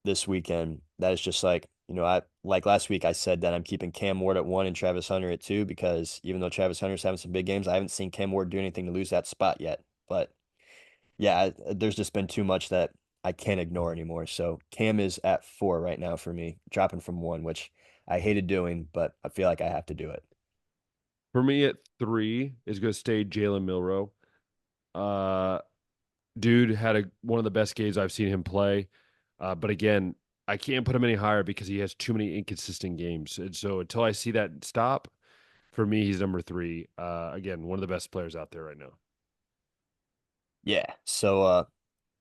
this weekend. That is just like, I like last week I said that I'm keeping Cam Ward at one and Travis Hunter at two because even though Travis Hunter's having some big games, I haven't seen Cam Ward do anything to lose that spot yet. But yeah, there's just been too much that I can't ignore anymore. So Cam is at four right now for me, dropping from one, which I hated doing, but I feel like I have to do it. For me at 3 is going to stay Jalen Milrow. Uh, Dude had one of the best games I've seen him play. But again, I can't put him any higher because he has too many inconsistent games. And so until I see that stop, for me, he's number 3. Again, one of the best players out there right now. Yeah. So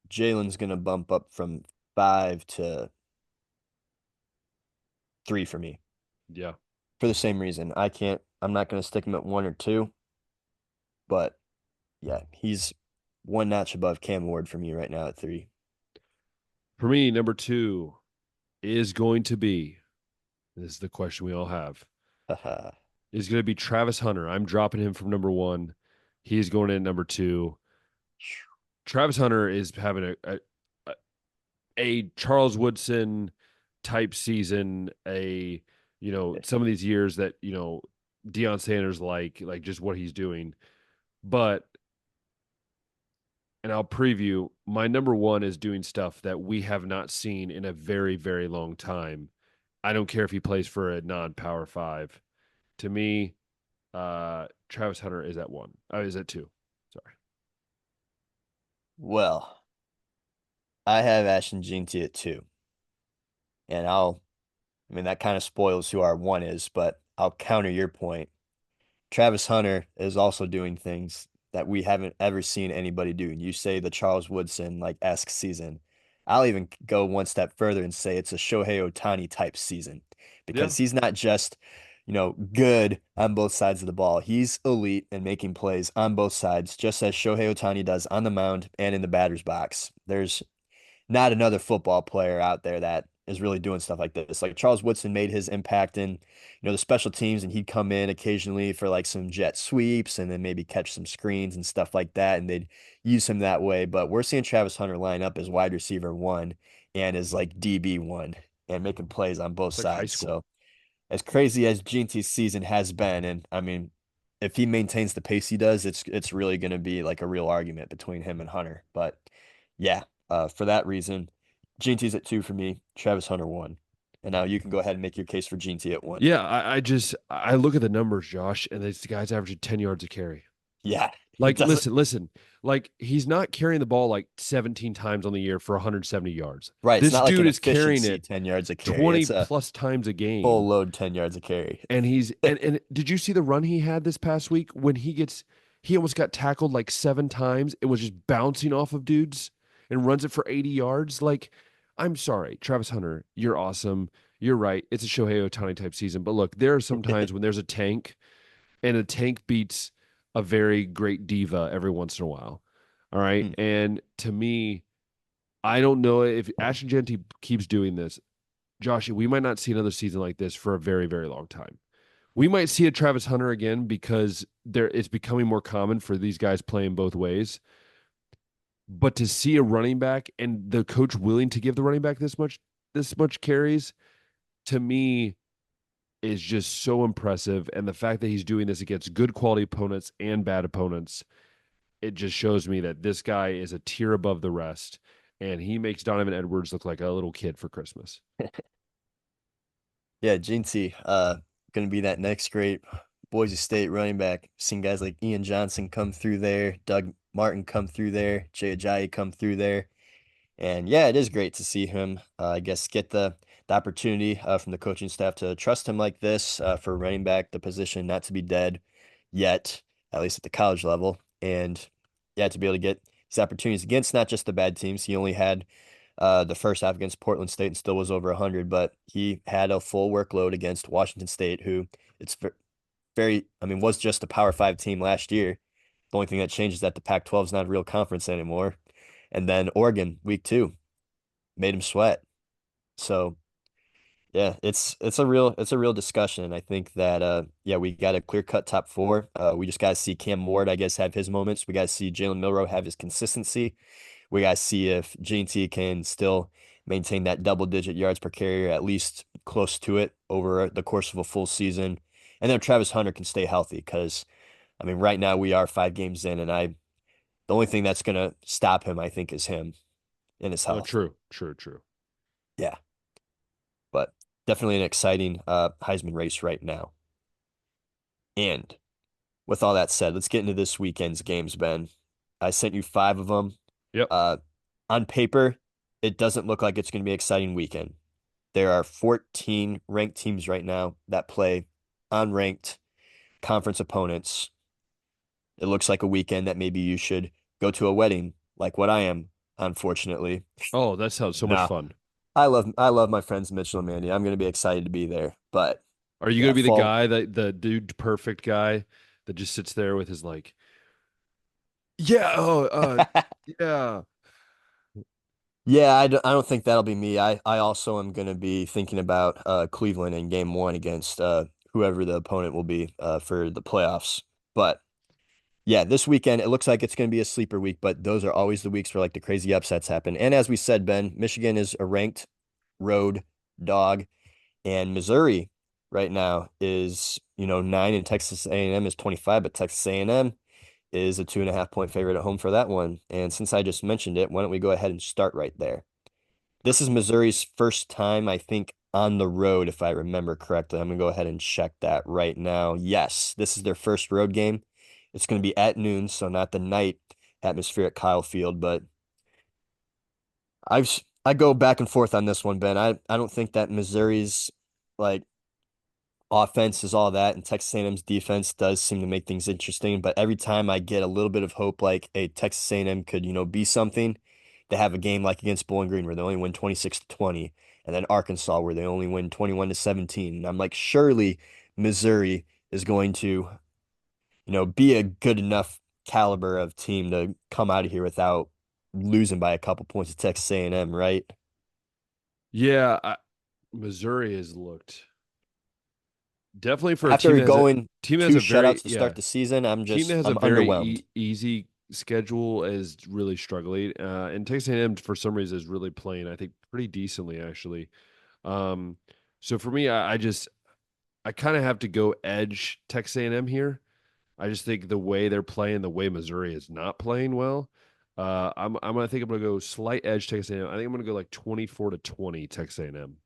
Jalen's gonna bump up from five to three for me Yeah. for the same reason. I'm not gonna stick him at one or two, but yeah, he's one notch above Cam Ward for me right now at three. For me, number 2 is going to be, this is the question we all have, Haha. is going to be Travis Hunter. I'm dropping him from number 1. He's going in at number 2. Travis Hunter is having a Charles Woodson type season, some of these years that, Deion Sanders like just what he's doing. But and I'll preview my number 1 is doing stuff that we have not seen in a very, very long time. I don't care if he plays for a non-power 5. To me, Travis Hunter is at 1. Is at 2. Sorry. Well, I have Ashton Jeanty at two, and I mean, that kind of spoils who our one is, but I'll counter your point. Travis Hunter is also doing things that we haven't ever seen anybody do. You say the Charles Woodson like esque season. I'll even go one step further and say it's a Shohei Ohtani type season Yeah. because he's not just, good on both sides of the ball. He's elite and making plays on both sides, just as Shohei Ohtani does on the mound and in the batter's box. There's not another football player out there that is really doing stuff like this. Like Charles Woodson made his impact in, the special teams, and he'd come in occasionally for like some jet sweeps and then maybe catch some screens and stuff like that, and they'd use him that way. But we're seeing Travis Hunter line up as wide receiver one and as like DB one and making plays on both It's like high sides. school. So as crazy as Ginty's season has been, and I mean, if he maintains the pace he does, it's really going to be like a real argument between him and Hunter. But yeah, for that reason, Ginty's at two for me, Travis Hunter one, and now you can go ahead and make your case for Ginty at one. Yeah, I look at the numbers, Josh, and these guys averaging 10 yards a carry. Yeah, it Like, doesn't. listen. Like, he's not carrying the ball like 17 times on the year for 170 yards. Right. It's This not like dude an is carrying efficiency it 10 yards a carry. 20 It's a plus times a full game. load 10 yards a carry. And and did you see the run he had this past week when he almost got tackled like 7 times and was just bouncing off of dudes and runs it for 80 yards? Like, I'm sorry, Travis Hunter, you're awesome. You're right. It's a Shohei Ohtani type season. But look, there are some times when there's a tank and a tank beats a very great diva every once in a while. All right. Mm. And to me, I don't know if Ashton Genty keeps doing this. Josh, we might not see another season like this for a very, very long time. We might see a Travis Hunter again because it's becoming more common for these guys playing both ways. But to see a running back and the coach willing to give the running back this much carries, to me, is just so impressive. And the fact that he's doing this against good quality opponents and bad opponents, it just shows me that this guy is a tier above the rest. And he makes Donovan Edwards look like a little kid for Christmas. Yeah, Jinty, gonna be that next great Boise State running back. Seen guys like Ian Johnson come through there, Doug Martin come through there, Jay Ajayi come through there. And yeah, it is great to see him, I guess, get the opportunity from the coaching staff to trust him like this for running back, the position not to be dead yet, at least at the college level. And yeah, to be able to get these opportunities against not just the bad teams. He only had the first half against Portland State and still was over 100, but he had a full workload against Washington State, who it's very, I mean, was just a Power Five team last year. The only thing that changed is that the Pac-12 is not a real conference anymore. And then Oregon, week 2, made him sweat. So yeah, it's a real discussion. And I think that yeah, we got a clear-cut top four. We just got to see Cam Ward, I guess, have his moments. We got to see Jalen Milroe have his consistency. We got to see if G&T can still maintain that double-digit yards per carry, or at least close to it over the course of a full season. And then Travis Hunter can stay healthy because, I mean, right now we are 5 games in, and the only thing that's gonna stop him, I think, is him and his Oh, health. true, true, true. Yeah, but definitely an exciting Heisman race right now. And with all that said, let's get into this weekend's games, Ben. I sent you 5 of them. Yep. Uh, on paper, it doesn't look like it's going to be an exciting weekend. There are 14 ranked teams right now that play unranked conference opponents. It looks like a weekend that maybe you should go to a wedding, like what I am, unfortunately. Oh, that sounds so much No, fun. I love my friends Mitchell and Mandy. I'm going to be excited to be there. But Are you yeah, gonna be the fall. guy that the dude perfect guy that just sits there with his like, yeah, yeah. Yeah, I don't think that'll be me. I also am going to be thinking about Cleveland in game 1 against whoever the opponent will be for the playoffs. But yeah, this weekend it looks like it's going to be a sleeper week, but those are always the weeks where like the crazy upsets happen. And as we said, Ben, Michigan is a ranked road dog, and Missouri right now is 9, and Texas A&M is 25, but Texas A&M is a 2.5 point favorite at home for that one. And since I just mentioned it, why don't we go ahead and start right there? This is Missouri's first time, I think, on the road, if I remember correctly. I'm going to go ahead and check that right now. Yes, this is their first road game. It's going to be at noon, so not the night atmosphere at Kyle Field, but I go back and forth on this one, Ben. I don't think that Missouri's like offense is all that, and Texas A&M's defense does seem to make things interesting. But every time I get a little bit of hope, like a Texas A&M could, be something, they have a game like against Bowling Green where they only win 26-20, and then Arkansas where they only win 21-17. And I'm like, surely Missouri is going to, be a good enough caliber of team to come out of here without losing by a couple points to Texas A&M, right? Yeah, Missouri has looked definitely for a After going team that has two a very shutouts to start the season, team that has a I'm very underwhelmed. easy schedule is really struggling. And Texas A&M for some reason is really playing, I think, pretty decently actually. Um, so for me, I kind of have to go edge Texas A&M here. I just think the way they're playing, the way Missouri is not playing well. I'm gonna go slight edge Texas A&M. I think I'm gonna go like 24-20 Texas A&M,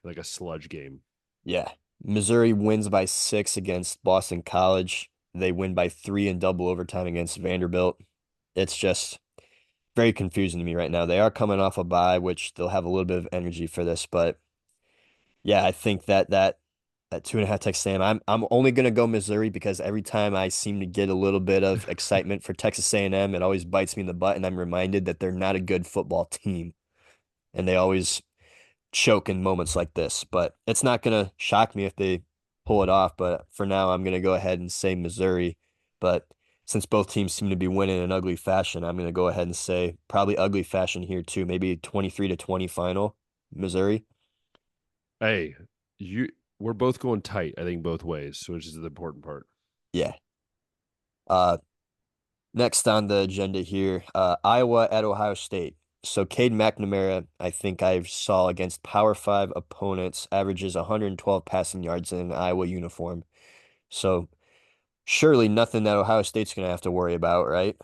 like a sludge game. Yeah. Missouri wins by 6 against Boston College. they win by 3 in double overtime against Vanderbilt. It's just very confusing to me right now. They are coming off a bye, which they'll have a little bit of energy for this, but yeah, I think that 2.5 Texas A&M. I'm only gonna go Missouri because every time I seem to get a little bit of excitement for Texas A&M, it always bites me in the butt, and I'm reminded that they're not a good football team, and they always choke in moments like this. But it's not gonna shock me if they pull it off. But for now, I'm gonna go ahead and say Missouri. But since both teams seem to be winning in ugly fashion, I'm gonna go ahead and say probably ugly fashion here too. Maybe 23-20 final, Missouri. Hey, you we're both going tight, I think, both ways, which is the important part. Yeah. Uh, Next on the agenda here, Iowa at Ohio State. So Cade McNamara, I think I saw against Power Five opponents, averages 112 passing yards in an Iowa uniform. So surely nothing that Ohio State's going to have to worry about, right?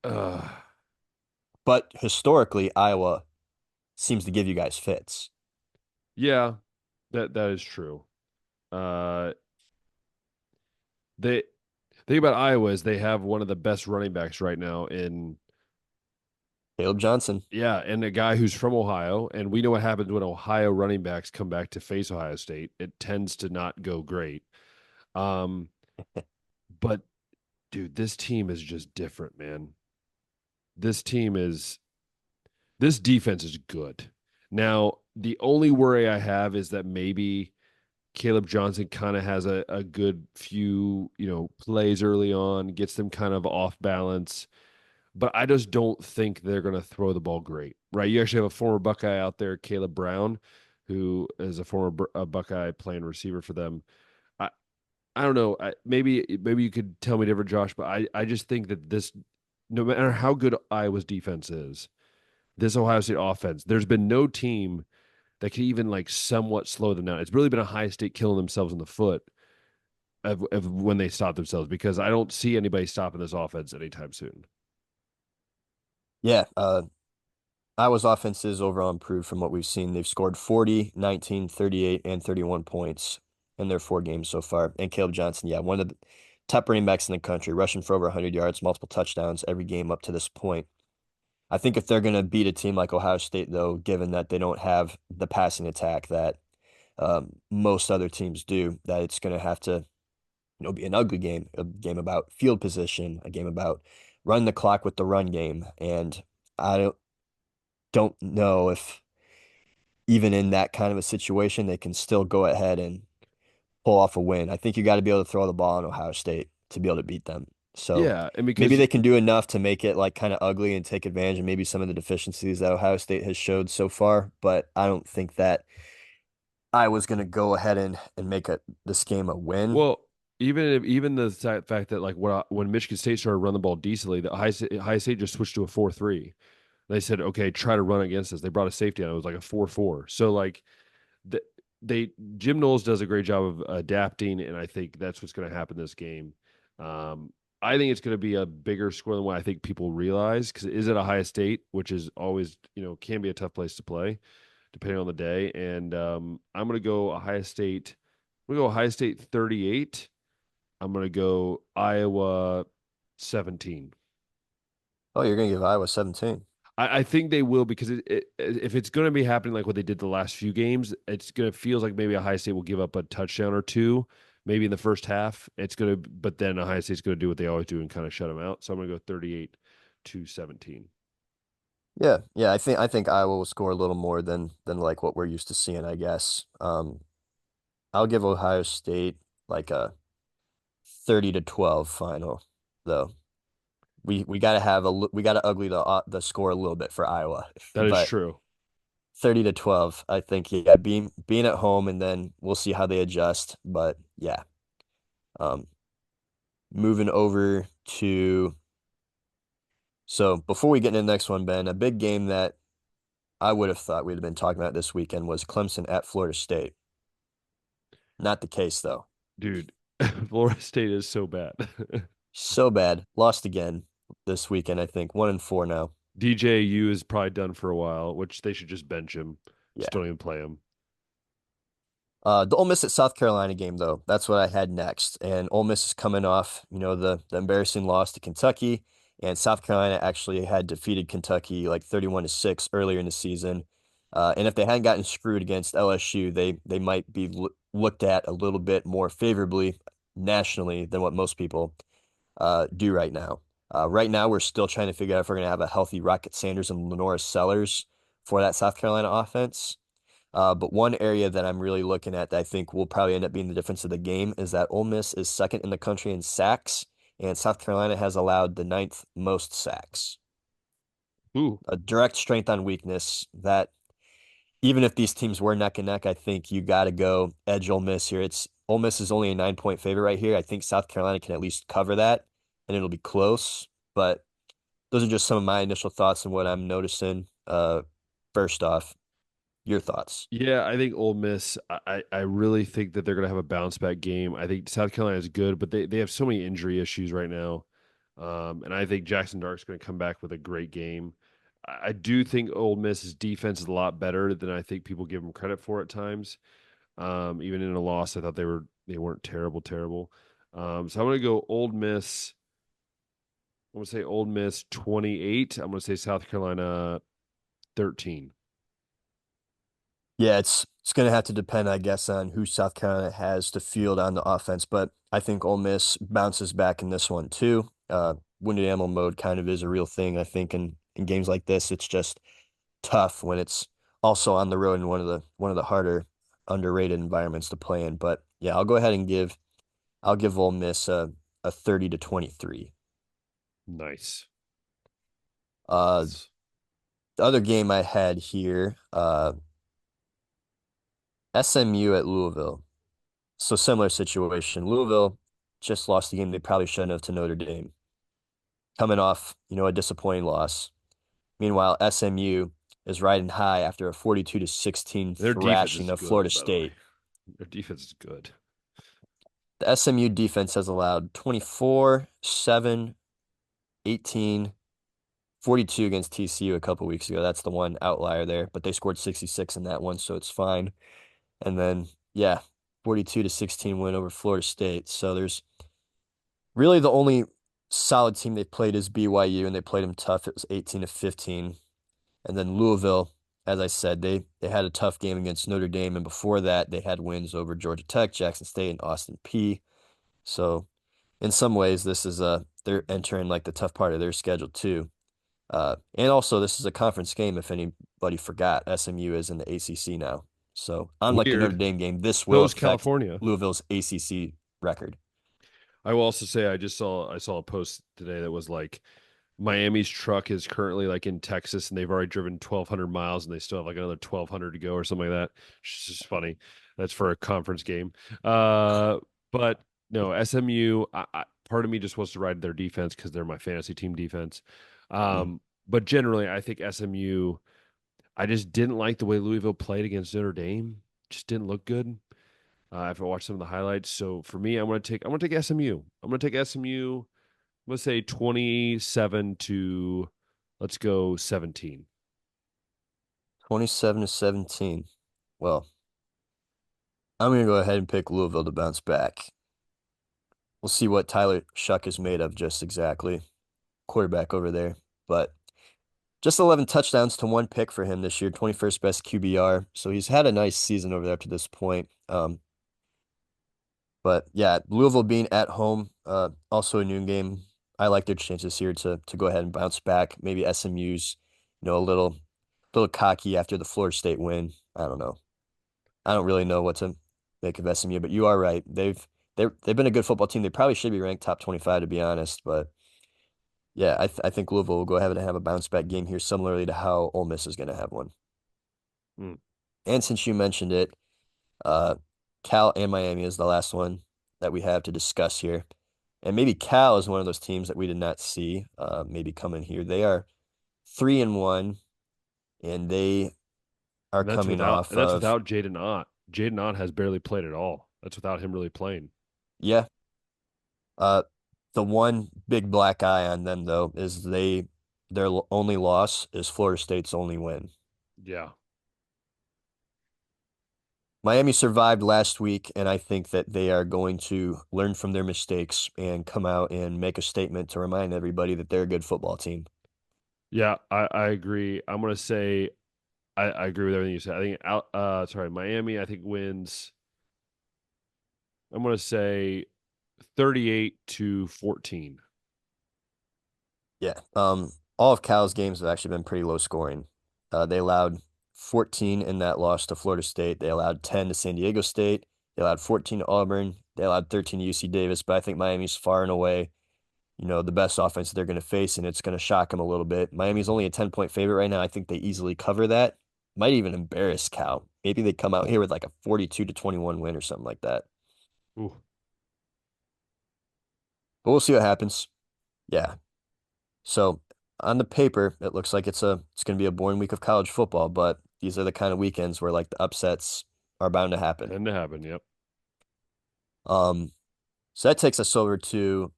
Uh But historically, Iowa seems to give you guys fits. yeah, that is true. Uh they thing about Iowa is they have one of the best running backs right now in Caleb Johnson. yeah, and a guy who's from Ohio, and we know what happens when Ohio running backs come back to face Ohio State. It tends to not go great. Um, but dude, this team is just different, man. This team is this defense is good. Now, the only worry I have is that maybe Caleb Johnson kind of has a good few, plays early on, gets them kind of off balance. But I just don't think they're going to throw the ball great, right? You actually have a former Buckeye out there, Caleb Brown, who is a former Buckeye playing receiver for them. I, I don't know. Maybe you could tell me different, Josh, but I just think that this, no matter how good Iowa's defense is, this Ohio State offense, there's been no team that can even like somewhat slow them down. It's really been Ohio State killing themselves in the foot of when they stop themselves because I don't see anybody stopping this offense anytime soon. Yeah, Iowa's offense is overall improved from what we've seen. They've scored 40, 19, 38, and 31 points in their 4 games so far. And Caleb Johnson, yeah, one of the top running backs in the country, rushing for over 100 yards, multiple touchdowns every game up to this point. I think if they're going to beat a team like Ohio State, though, given that they don't have the passing attack that most other teams do, that it's going to have to, be an ugly game, a game about field position, a game about run the clock with the run game. And I don't know if even in that kind of a situation, they can still go ahead and pull off a win. I think you got to be able to throw the ball on Ohio State to be able to beat them. So Yeah, and maybe because they can do enough to make it like kind of ugly and take advantage of maybe some of the deficiencies that Ohio State has showed so far. But I don't think that I was going to go ahead and make this game a win. well, even the fact that like when Michigan State started running the ball decently, the Ohio State just switched to a 4-3. They said, okay, try to run against us. They brought a safety on. It was like a 4-4. So like the, they Jim Knowles does a great job of adapting, and I think that's what's going to happen this game. Um, I think it's going to be a bigger score than what I think people realize because it is at Ohio State, which is always can be a tough place to play depending on the day. And I'm going to go Ohio State. I'm going to go Ohio State 38. I'm going to go Iowa 17. Oh, you're going to give Iowa 17. I think they will because if it's going to be happening like what they did the last few games, it's going to feels like maybe Ohio State will give up a touchdown or two, maybe in the first half. It's going to, but then Ohio State's going to do what they always do and kind of shut them out. So I'm going to go 38-17. Yeah. I think Iowa will score a little more than like what we're used to seeing, I guess. I'll give Ohio State like a 30-12 final, though. We got to we got to ugly the score a little bit for Iowa. That is But true. 30-12, I think, yeah, being at home, and then we'll see how they adjust. But yeah. Um Moving over to, so before we get into the next one, Ben, a big game that I would have thought we'd have been talking about this weekend was Clemson at Florida State. Not the case though. Dude, Florida State is so bad. So bad. Lost again this weekend, I think. 1-4 now. DJU is probably done for a while, which they should just bench him. Just Yeah. don't even play him. The Ole Miss at South Carolina game, though, that's what I had next. And Ole Miss is coming off, the embarrassing loss to Kentucky, and South Carolina actually had defeated Kentucky like 31-6 earlier in the season. And if they hadn't gotten screwed against LSU, they might be looked at a little bit more favorably nationally than what most people do right now. Right now, we're still trying to figure out if we're going to have a healthy Rocket Sanders and Lenora Sellers for that South Carolina offense. But one area that I'm really looking at that I think will probably end up being the difference of the game is that Ole Miss is second in the country in sacks, and South Carolina has allowed the ninth most sacks. Ooh, A direct strength on weakness that even if these teams were neck and neck, I think you got to go edge Ole Miss here. It's Ole Miss is only a 9-point favorite right here. I think South Carolina can at least cover that, and it'll be close. But those are just some of my initial thoughts and what I'm noticing. First off, your thoughts. yeah, I think Ole Miss. I really think that they're going to have a bounce back game. I think South Carolina is good, but they have so many injury issues right now, and I think Jackson Dark's going to come back with a great game. I do think Ole Miss's defense is a lot better than I think people give them credit for at times. Even in a loss, I thought they weren't terrible, terrible. So I'm going to go Ole Miss. I'm going to say Ole Miss 28. I'm going to say South Carolina 13. Yeah, it's going to have to depend, I guess, on who South Carolina has to field on the offense. But I think Ole Miss bounces back in this one too. Wounded animal mode kind of is a real thing. I think in games like this, it's just tough when it's also on the road in one of the harder underrated environments to play in. But yeah, I'll give Ole Miss a 30-23. Nice. Uh, That's the other game I had here, SMU at Louisville. So similar situation. Louisville just lost the game they probably shouldn't have to Notre Dame, coming off, a disappointing loss. Meanwhile, SMU is riding high after a 42-16 Their defense thrashing is of Florida good, by the way. State. Their defense is good. The SMU defense has allowed 24, 7, 18, 42 against TCU a couple weeks ago. That's the one outlier there, but they scored 66 in that one, so it's fine. And then, yeah, 42-16 win over Florida State. So there's really the only solid team they played is BYU, and they played them tough. It was 18-15. And then Louisville, as I said, they had a tough game against Notre Dame, and before that, they had wins over Georgia Tech, Jackson State, and Austin Peay. So in some ways, this is they're entering like the tough part of their schedule too. And also, this is a conference game. If anybody forgot, SMU is in the ACC now. So unlike the Notre Weird. Dame game, this will Those affect California. Louisville's ACC record. I will also say I saw a post today that was like Miami's truck is currently like in Texas and they've already driven 1,200 miles and they still have like another 1,200 to go or something like that. It's just funny. That's for a conference game. But no, SMU. Part of me just wants to ride their defense because they're my fantasy team defense. Mm. But generally, I think SMU. I just didn't like the way Louisville played against Notre Dame. Just didn't look good. If I watched some of the highlights, so for me, I'm gonna take SMU. I'm gonna take SMU. Let's say 27 to let's go 17. 27-17. Well, I'm going to go ahead and pick Louisville to bounce back. We'll see what Tyler Shuck is made of just exactly. Quarterback over there. But just 11 touchdowns to one pick for him this year, 21st best QBR. So he's had a nice season over there up to this point. But yeah, Louisville being at home, also a noon game. I like their chances here to go ahead and bounce back. Maybe SMU's, a little cocky after the Florida State win. I don't know. I don't really know what to make of SMU, but you are right. They've been a good football team. They probably should be ranked top 25 to be honest, but yeah, I think Louisville will go ahead and have a bounce back game here, similarly to how Ole Miss is going to have one. Mm. And since you mentioned it, uh, Cal and Miami is the last one that we have to discuss here. And maybe Cal is one of those teams that we did not see maybe coming here. They are 3-1, and they are coming off And that's of, without Jaden Ott. Jaden Ott has barely played at all. That's without him really playing. yeah, uh, the one big black eye on them though is their only loss is Florida State's only win. Yeah. Miami survived last week, and I think that they are going to learn from their mistakes and come out and make a statement to remind everybody that they're a good football team. Yeah, I agree. I'm gonna say I agree with everything you said. I think sorry, Miami, I think wins. I'm gonna say 38-14. Yeah. All of Cal's games have actually been pretty low scoring. They allowed 14 in that loss to Florida State. They allowed 10 to San Diego State. They allowed 14 to Auburn. They allowed 13 to UC Davis. But I think Miami's far and away, the best offense they're going to face, and it's going to shock them a little bit. Miami's only a 10-point favorite right now. I think they easily cover that. Might even embarrass Cal. Maybe they come out here with like a 42-21 win or something like that. Ooh. But we'll see what happens. Yeah. So on the paper, it looks like it's going to be a boring week of college football, but these are the kind of weekends where like the upsets are bound to happen. Tend to happen. Yep. Um, so that takes us over to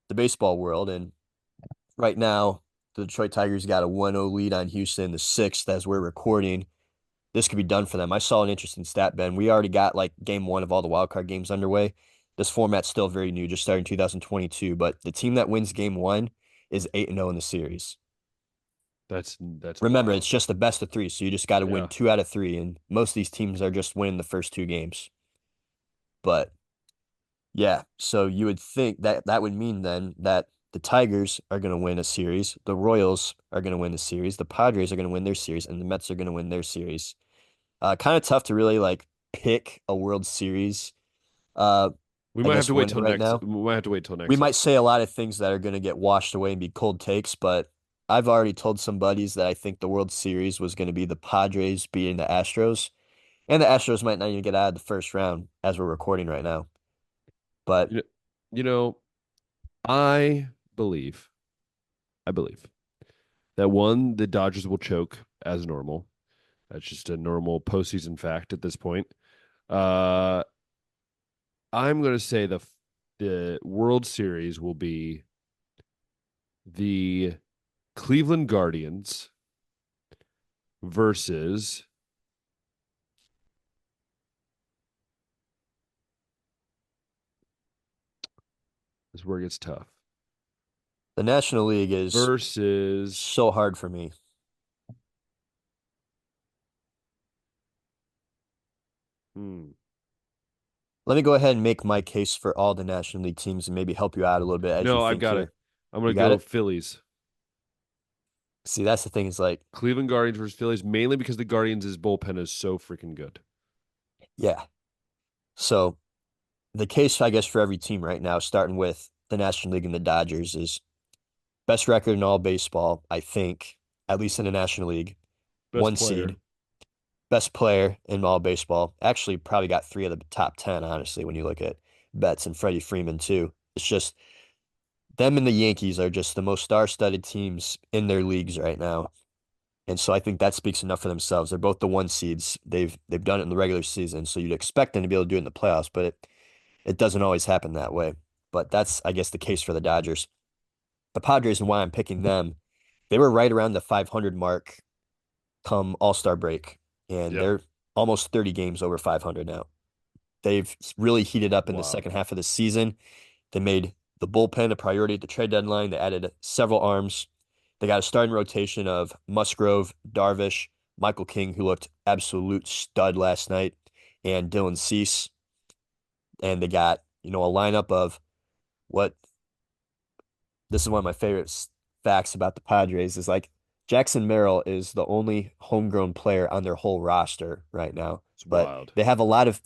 the baseball world, and right now the Detroit Tigers got a 1-0 lead on Houston, the sixth as we're recording. This could be done for them. I saw an interesting stat, Ben. We already got like game one of all the wild card games underway. This format's still very new, just starting 2022, but the team that wins game one is 8-0 in the series. That's Remember, it's wild. just a best of three, so you just got to win Yeah. two out of three, and most of these teams are just winning the first two games. But yeah, so you would think that that would mean then that the Tigers are going to win a series, the Royals are going to win the series, the Padres are going to win their series, and the Mets are going to win their series. Kind of tough to really like pick a World Series, uh, We I might have guess to wait winner till right next. now. We might have to wait till We next might season. say a lot of things that are going to get washed away and be cold takes, but I've already told some buddies that I think the World Series was going to be the Padres beating the Astros. And the Astros might not even get out of the first round as we're recording right now. But You know, you know, I believe, I believe that one, the Dodgers will choke as normal. That's just a normal postseason fact at this point. Uh, I'm going to say the World Series will be the Cleveland Guardians versus. This is where it gets tough. the National League is Versus. so hard for me. Hmm, Let me go ahead and make my case for all the National League teams and maybe help you out a little bit as you no, I've think got it. here. I'm You going to got go it? Phillies. See, that's the thing is like, Cleveland Guardians versus Phillies, mainly because the Guardians' bullpen is so freaking good. yeah. So the case, I guess, for every team right now, starting with the National League and the Dodgers, is best record in all baseball, I think, at least in the National League, Best one player. seed, best player in all baseball. Actually, probably got three of the top 10, honestly, when you look at Betts and Freddie Freeman, too. It's just them and the Yankees are just the most star-studded teams in their leagues right now. And so I think that speaks enough for themselves. They're both the one seeds. They've done it in the regular season, so you'd expect them to be able to do it in the playoffs, but it doesn't always happen that way. But that's, I guess, the case for the Dodgers. The Padres and why I'm picking them, they were right around the 500 mark come All-Star break, and Yep. they're almost 30 games over 500 now. They've really heated up in the Wild. second half of the season. They made the bullpen a priority at the trade deadline. They added several arms. They got a starting rotation of Musgrove, Darvish, Michael King, who looked absolute stud last night, and Dylan Cease. And they got, a lineup of what this is one of my favorite facts about the Padres is like Jackson Merrill is the only homegrown player on their whole roster right now. It's But wild. they have a lot of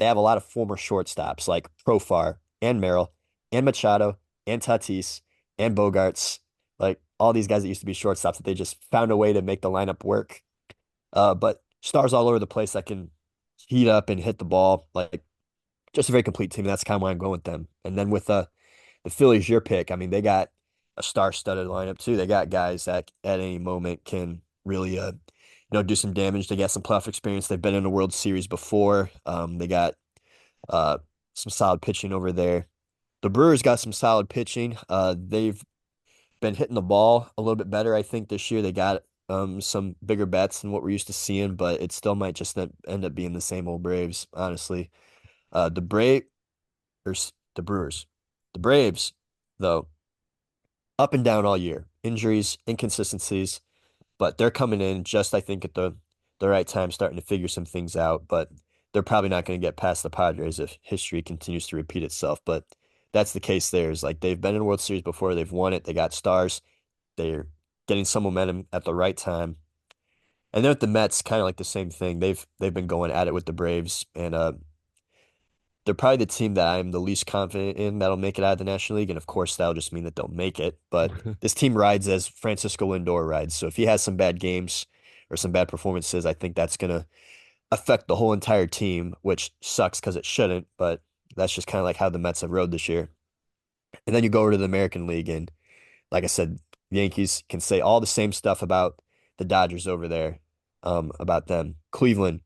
former shortstops like Profar and Merrill and Machado and Tatis and Bogarts, like all these guys that used to be shortstops that they just found a way to make the lineup work. But stars all over the place that can heat up and hit the ball, like just a very complete team. That's kind of why I'm going with them. And then with the Phillies, your pick. I mean, they got a star-studded lineup too. They got guys that at any moment can really, do some damage. They got some playoff experience. They've been in a World Series before. They got uh, some solid pitching over there. The Brewers got some solid pitching. They've been hitting the ball a little bit better, I think, this year. They got some bigger bets than what we're used to seeing, but it still might just end up being the same old Braves, honestly. The the Brewers, the Braves, though, up and down all year, injuries, inconsistencies, but they're coming in just, I think, at the right time, starting to figure some things out. But they're probably not going to get past the Padres if history continues to repeat itself. But that's the case there. Is like they've been in World Series before, they've won it, they got stars, they're getting some momentum at the right time. And then with the Mets, kind of like the same thing. They've been going at it with the Braves, and they're probably the team that I'm the least confident in that'll make it out of the National League. And of course, that'll just mean that they'll make it. But this team rides as Francisco Lindor rides. So if he has some bad games or some bad performances, I think that's gonna affect the whole entire team, which sucks because it shouldn't. But that's just kind of like how the Mets have rode this year. And then you go over to the American League, and like I said, Yankees can say all the same stuff about the Dodgers over there, about them. Cleveland,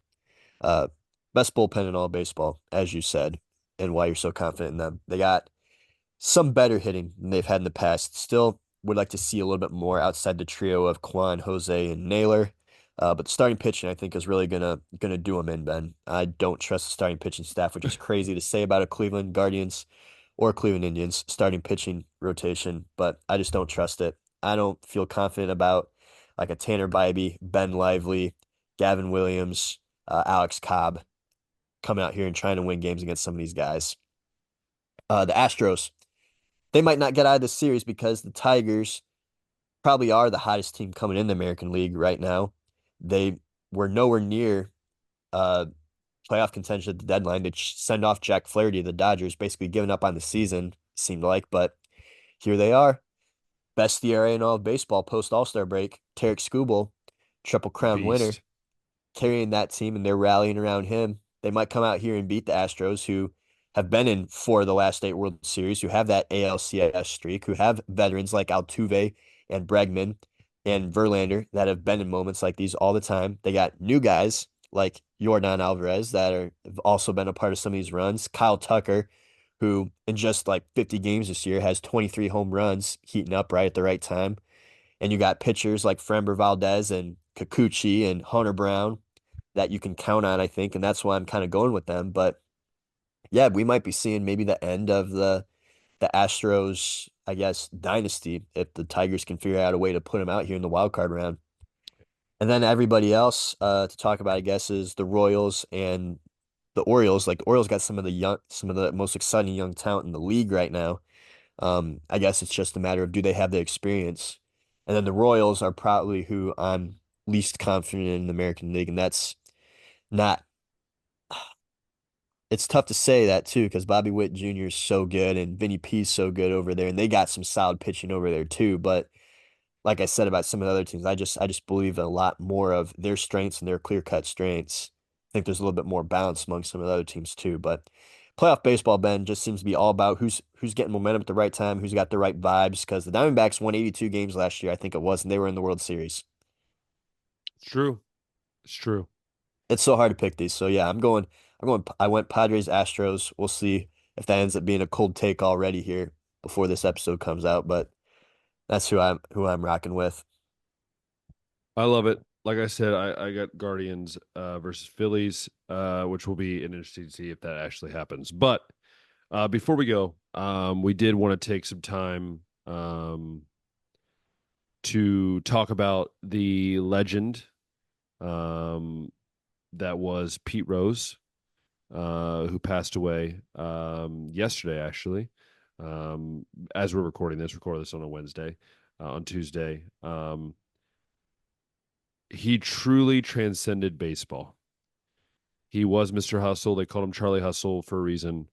uh, best bullpen in all baseball, as you said, and why you're so confident in them. They got some better hitting than they've had in the past. Still would like to see a little bit more outside the trio of Kwan, Jose, and Naylor. But the starting pitching, I think, is really gonna do them in, Ben. I don't trust the starting pitching staff, which is crazy to say about a Cleveland Guardians or Cleveland Indians starting pitching rotation, but I just don't trust it. I don't feel confident about like a Tanner Bybee, Ben Lively, Gavin Williams, Alex Cobb coming out here and trying to win games against some of these guys. The Astros, they might not get out of this series because the Tigers probably are the hottest team coming in the American League right now. They were nowhere near uh, playoff contention at the deadline. They send off Jack Flaherty, the Dodgers, basically giving up on the season, seemed like, but here they are. Best ERA in all of baseball post All-Star break. Tarek Skubal, Triple Crown winner, Beast. carrying that team, and they're rallying around him. They might come out here and beat the Astros, who have been in 4 of the last 8 World Series, who have that ALCS streak, who have veterans like Altuve and Bregman and Verlander that have been in moments like these all the time. They got new guys like Yordan Alvarez that have also been a part of some of these runs. Kyle Tucker, who in just like 50 games this year has 23 home runs, heating up right at the right time. And you got pitchers like Framber Valdez and Kikuchi and Hunter Brown that you can count on, I think, and that's why I'm kind of going with them. But yeah, we might be seeing maybe the end of the Astros, I guess, dynasty if the Tigers can figure out a way to put them out here in the wild card round. And then everybody else to talk about, I guess, is the Royals and the Orioles. Like the Orioles got some of the most exciting young talent in the league right now. I guess it's just a matter of do they have the experience? And then the Royals are probably who I'm least confident in the American League, and that's not. It's tough to say that too because Bobby Witt Jr. is so good and Vinny P's so good over there, and they got some solid pitching over there too. But like I said about some of the other teams, I just believe a lot more of their strengths and their clear-cut strengths. I think there's a little bit more balance among some of the other teams too. But playoff baseball, Ben, just seems to be all about who's getting momentum at the right time, who's got the right vibes. Because the Diamondbacks won 82 games last year, I think it was, and they were in the World Series. It's true. It's true. It's so hard to pick these. So yeah, I went Padres, Astros. We'll see if that ends up being a cold take already here before this episode comes out, but that's who I'm rocking with. I love it. Like I said, I got Guardians versus Phillies, which will be interesting to see if that actually happens. But before we go, we did want to take some time to talk about the legend um, that was Pete Rose, who passed away yesterday, actually. As we're record this on a Wednesday, on Tuesday. He truly transcended baseball. He was Mr. Hustle. They called him Charlie Hustle for a reason.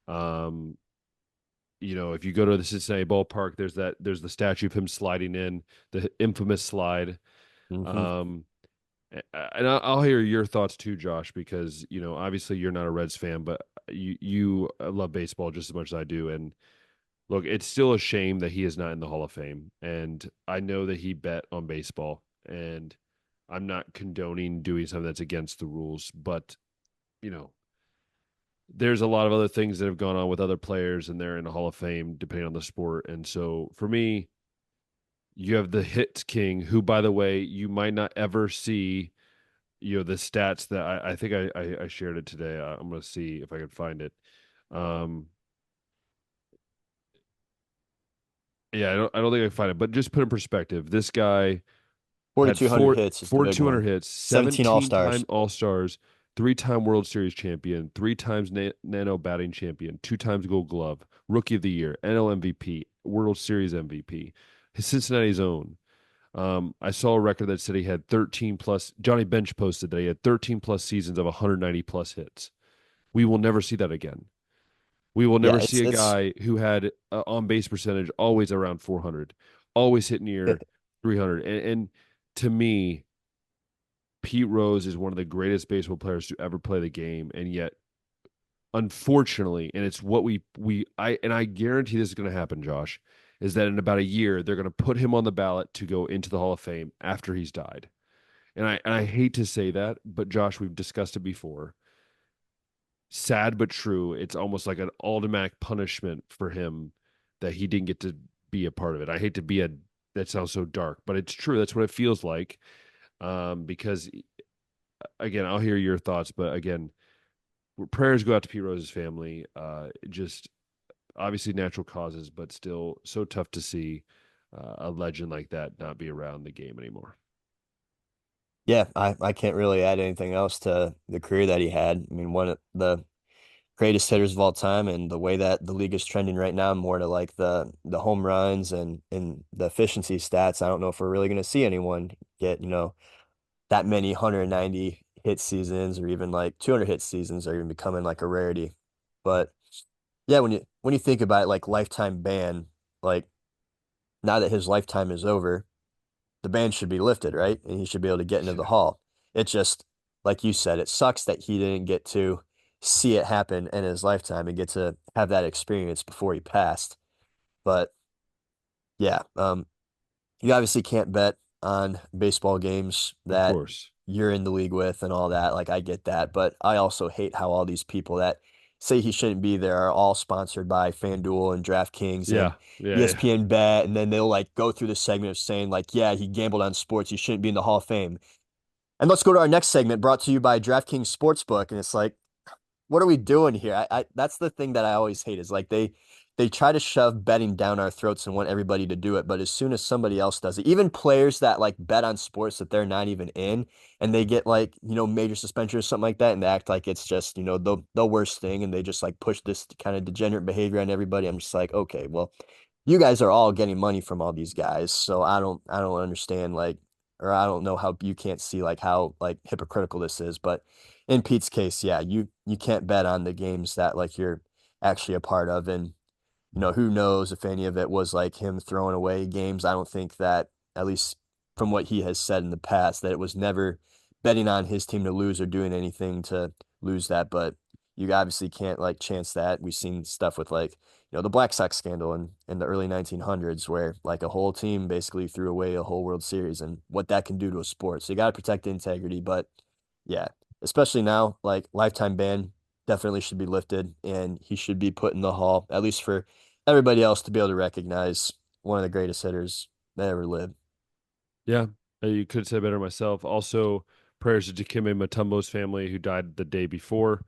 Um, if you go to the Cincinnati ballpark, there's the statue of him sliding in, the infamous slide. Hmm. Um, and I'll hear your thoughts too, Josh, because obviously you're not a Reds fan, but you love baseball just as much as I do. And look, it's still a shame that he is not in the Hall of Fame. And I know that he bet on baseball, and I'm not condoning doing something that's against the rules, but you know, there's a lot of other things that have gone on with other players, and they're in the Hall of Fame depending on the sport. And so for me, You have the hits king, who, by the way, you might not ever see. The stats that I think I shared it today. I'm gonna see if I can find it. Um, yeah, I don't think I can find it, but just put in perspective. This guy had 4,200 hits is the big 4,200 one. hits, 17 17-time All-Stars. All-Stars, 3-time World Series champion, 3 times Nano batting champion, 2 times Gold Glove, Rookie of the Year, NL MVP, World Series MVP, his Cincinnati's own. I saw a record that said he had 13 plus. Johnny Bench posted that he had 13 plus seasons of 190 plus hits. We will never see that again. We will Yeah, never see a it's guy who had on base percentage always around 400, always hit near 300. And to me, Pete Rose is one of the greatest baseball players to ever play the game, and yet, unfortunately, and it's what I guarantee this is going to happen, Josh, is that in about a year they're going to put him on the ballot to go into the Hall of Fame after he's died. And I hate to say that, but Josh, we've discussed it before. Sad but true. It's almost like an automatic punishment for him that he didn't get to be a part of it. I hate to be a that sounds so dark, but it's true. That's what it feels like. Because again, I'll hear your thoughts, but again, prayers go out to Pete Rose's family. Just obviously natural causes, but still so tough to see a legend like that not be around the game anymore. yeah, I can't really add anything else to the career that he had. I mean, one of the greatest hitters of all time, and the way that the league is trending right now, more to like the home runs and the efficiency stats. I don't know if we're really going to see anyone get, that many 190 hit seasons or even like 200 hit seasons are even becoming like a rarity. But yeah, when you think about it, like lifetime ban, like now that his lifetime is over, the ban should be lifted, right? And he should be able to get into the Yeah, hall. It just, like you said, it sucks that he didn't get to see it happen in his lifetime and get to have that experience before he passed. But yeah, you obviously can't bet on baseball games of that course. you're in the league with and all that. Like I get that, but I also hate how all these people that say he shouldn't be there are all sponsored by FanDuel and DraftKings and Yeah, yeah, yeah. ESPN Bet, and then they'll like go through the segment of saying like, yeah, he gambled on sports, he shouldn't be in the Hall of Fame. And let's go to our next segment brought to you by DraftKings Sportsbook, and it's like, what are we doing here? I that's the thing that I always hate is like they try to shove betting down our throats and want everybody to do it, but as soon as somebody else does it, even players that like bet on sports that they're not even in, and they get like, major suspension or something like that, and they act like it's just, the worst thing, and they just like push this kind of degenerate behavior on everybody. I'm just like, okay, well, you guys are all getting money from all these guys, so I don't understand like, or I don't know how you can't see like how like hypocritical this is, but in Pete's case, yeah, you can't bet on the games that like you're actually a part of. And who knows if any of it was like him throwing away games. I don't think that, at least from what he has said in the past, that it was never betting on his team to lose or doing anything to lose that. But you obviously can't like chance that. We've seen stuff with like, the Black Sox scandal in the early 1900s where like a whole team basically threw away a whole World Series and what that can do to a sport. So you got to protect the integrity. But yeah, especially now, like lifetime ban definitely should be lifted and he should be put in the hall, at least for everybody else to be able to recognize one of the greatest hitters that ever lived. Yeah, you could say better myself. Also, prayers to Dikembe Mutombo's family who died the day before.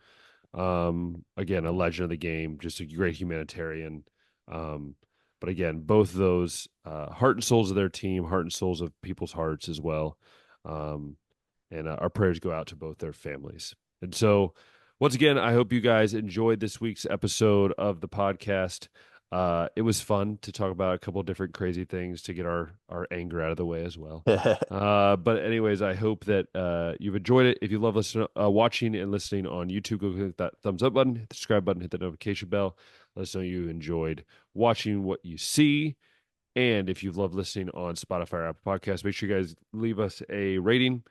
Again, a legend of the game, just a great humanitarian. Um, but again, both of those heart and souls of their team, heart and souls of people's hearts as well. Um, and our prayers go out to both their families. And so, once again, I hope you guys enjoyed this week's episode of the podcast. It was fun to talk about a couple of different crazy things to get our anger out of the way as well. But anyways, I hope that you've enjoyed it. If you love watching and listening on YouTube, go click that thumbs up button, hit the subscribe button, hit the notification bell. Let us know you enjoyed watching what you see. And if you've loved listening on Spotify or Apple Podcasts, make sure you guys leave us a rating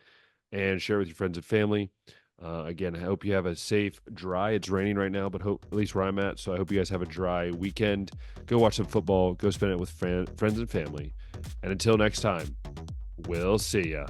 and share with your friends and family. Again, I hope you have a safe, dry. It's raining right now, but hope at least where I'm at. So I hope you guys have a dry weekend. Go watch some football. Go spend it with friends and family. And until next time, we'll see ya.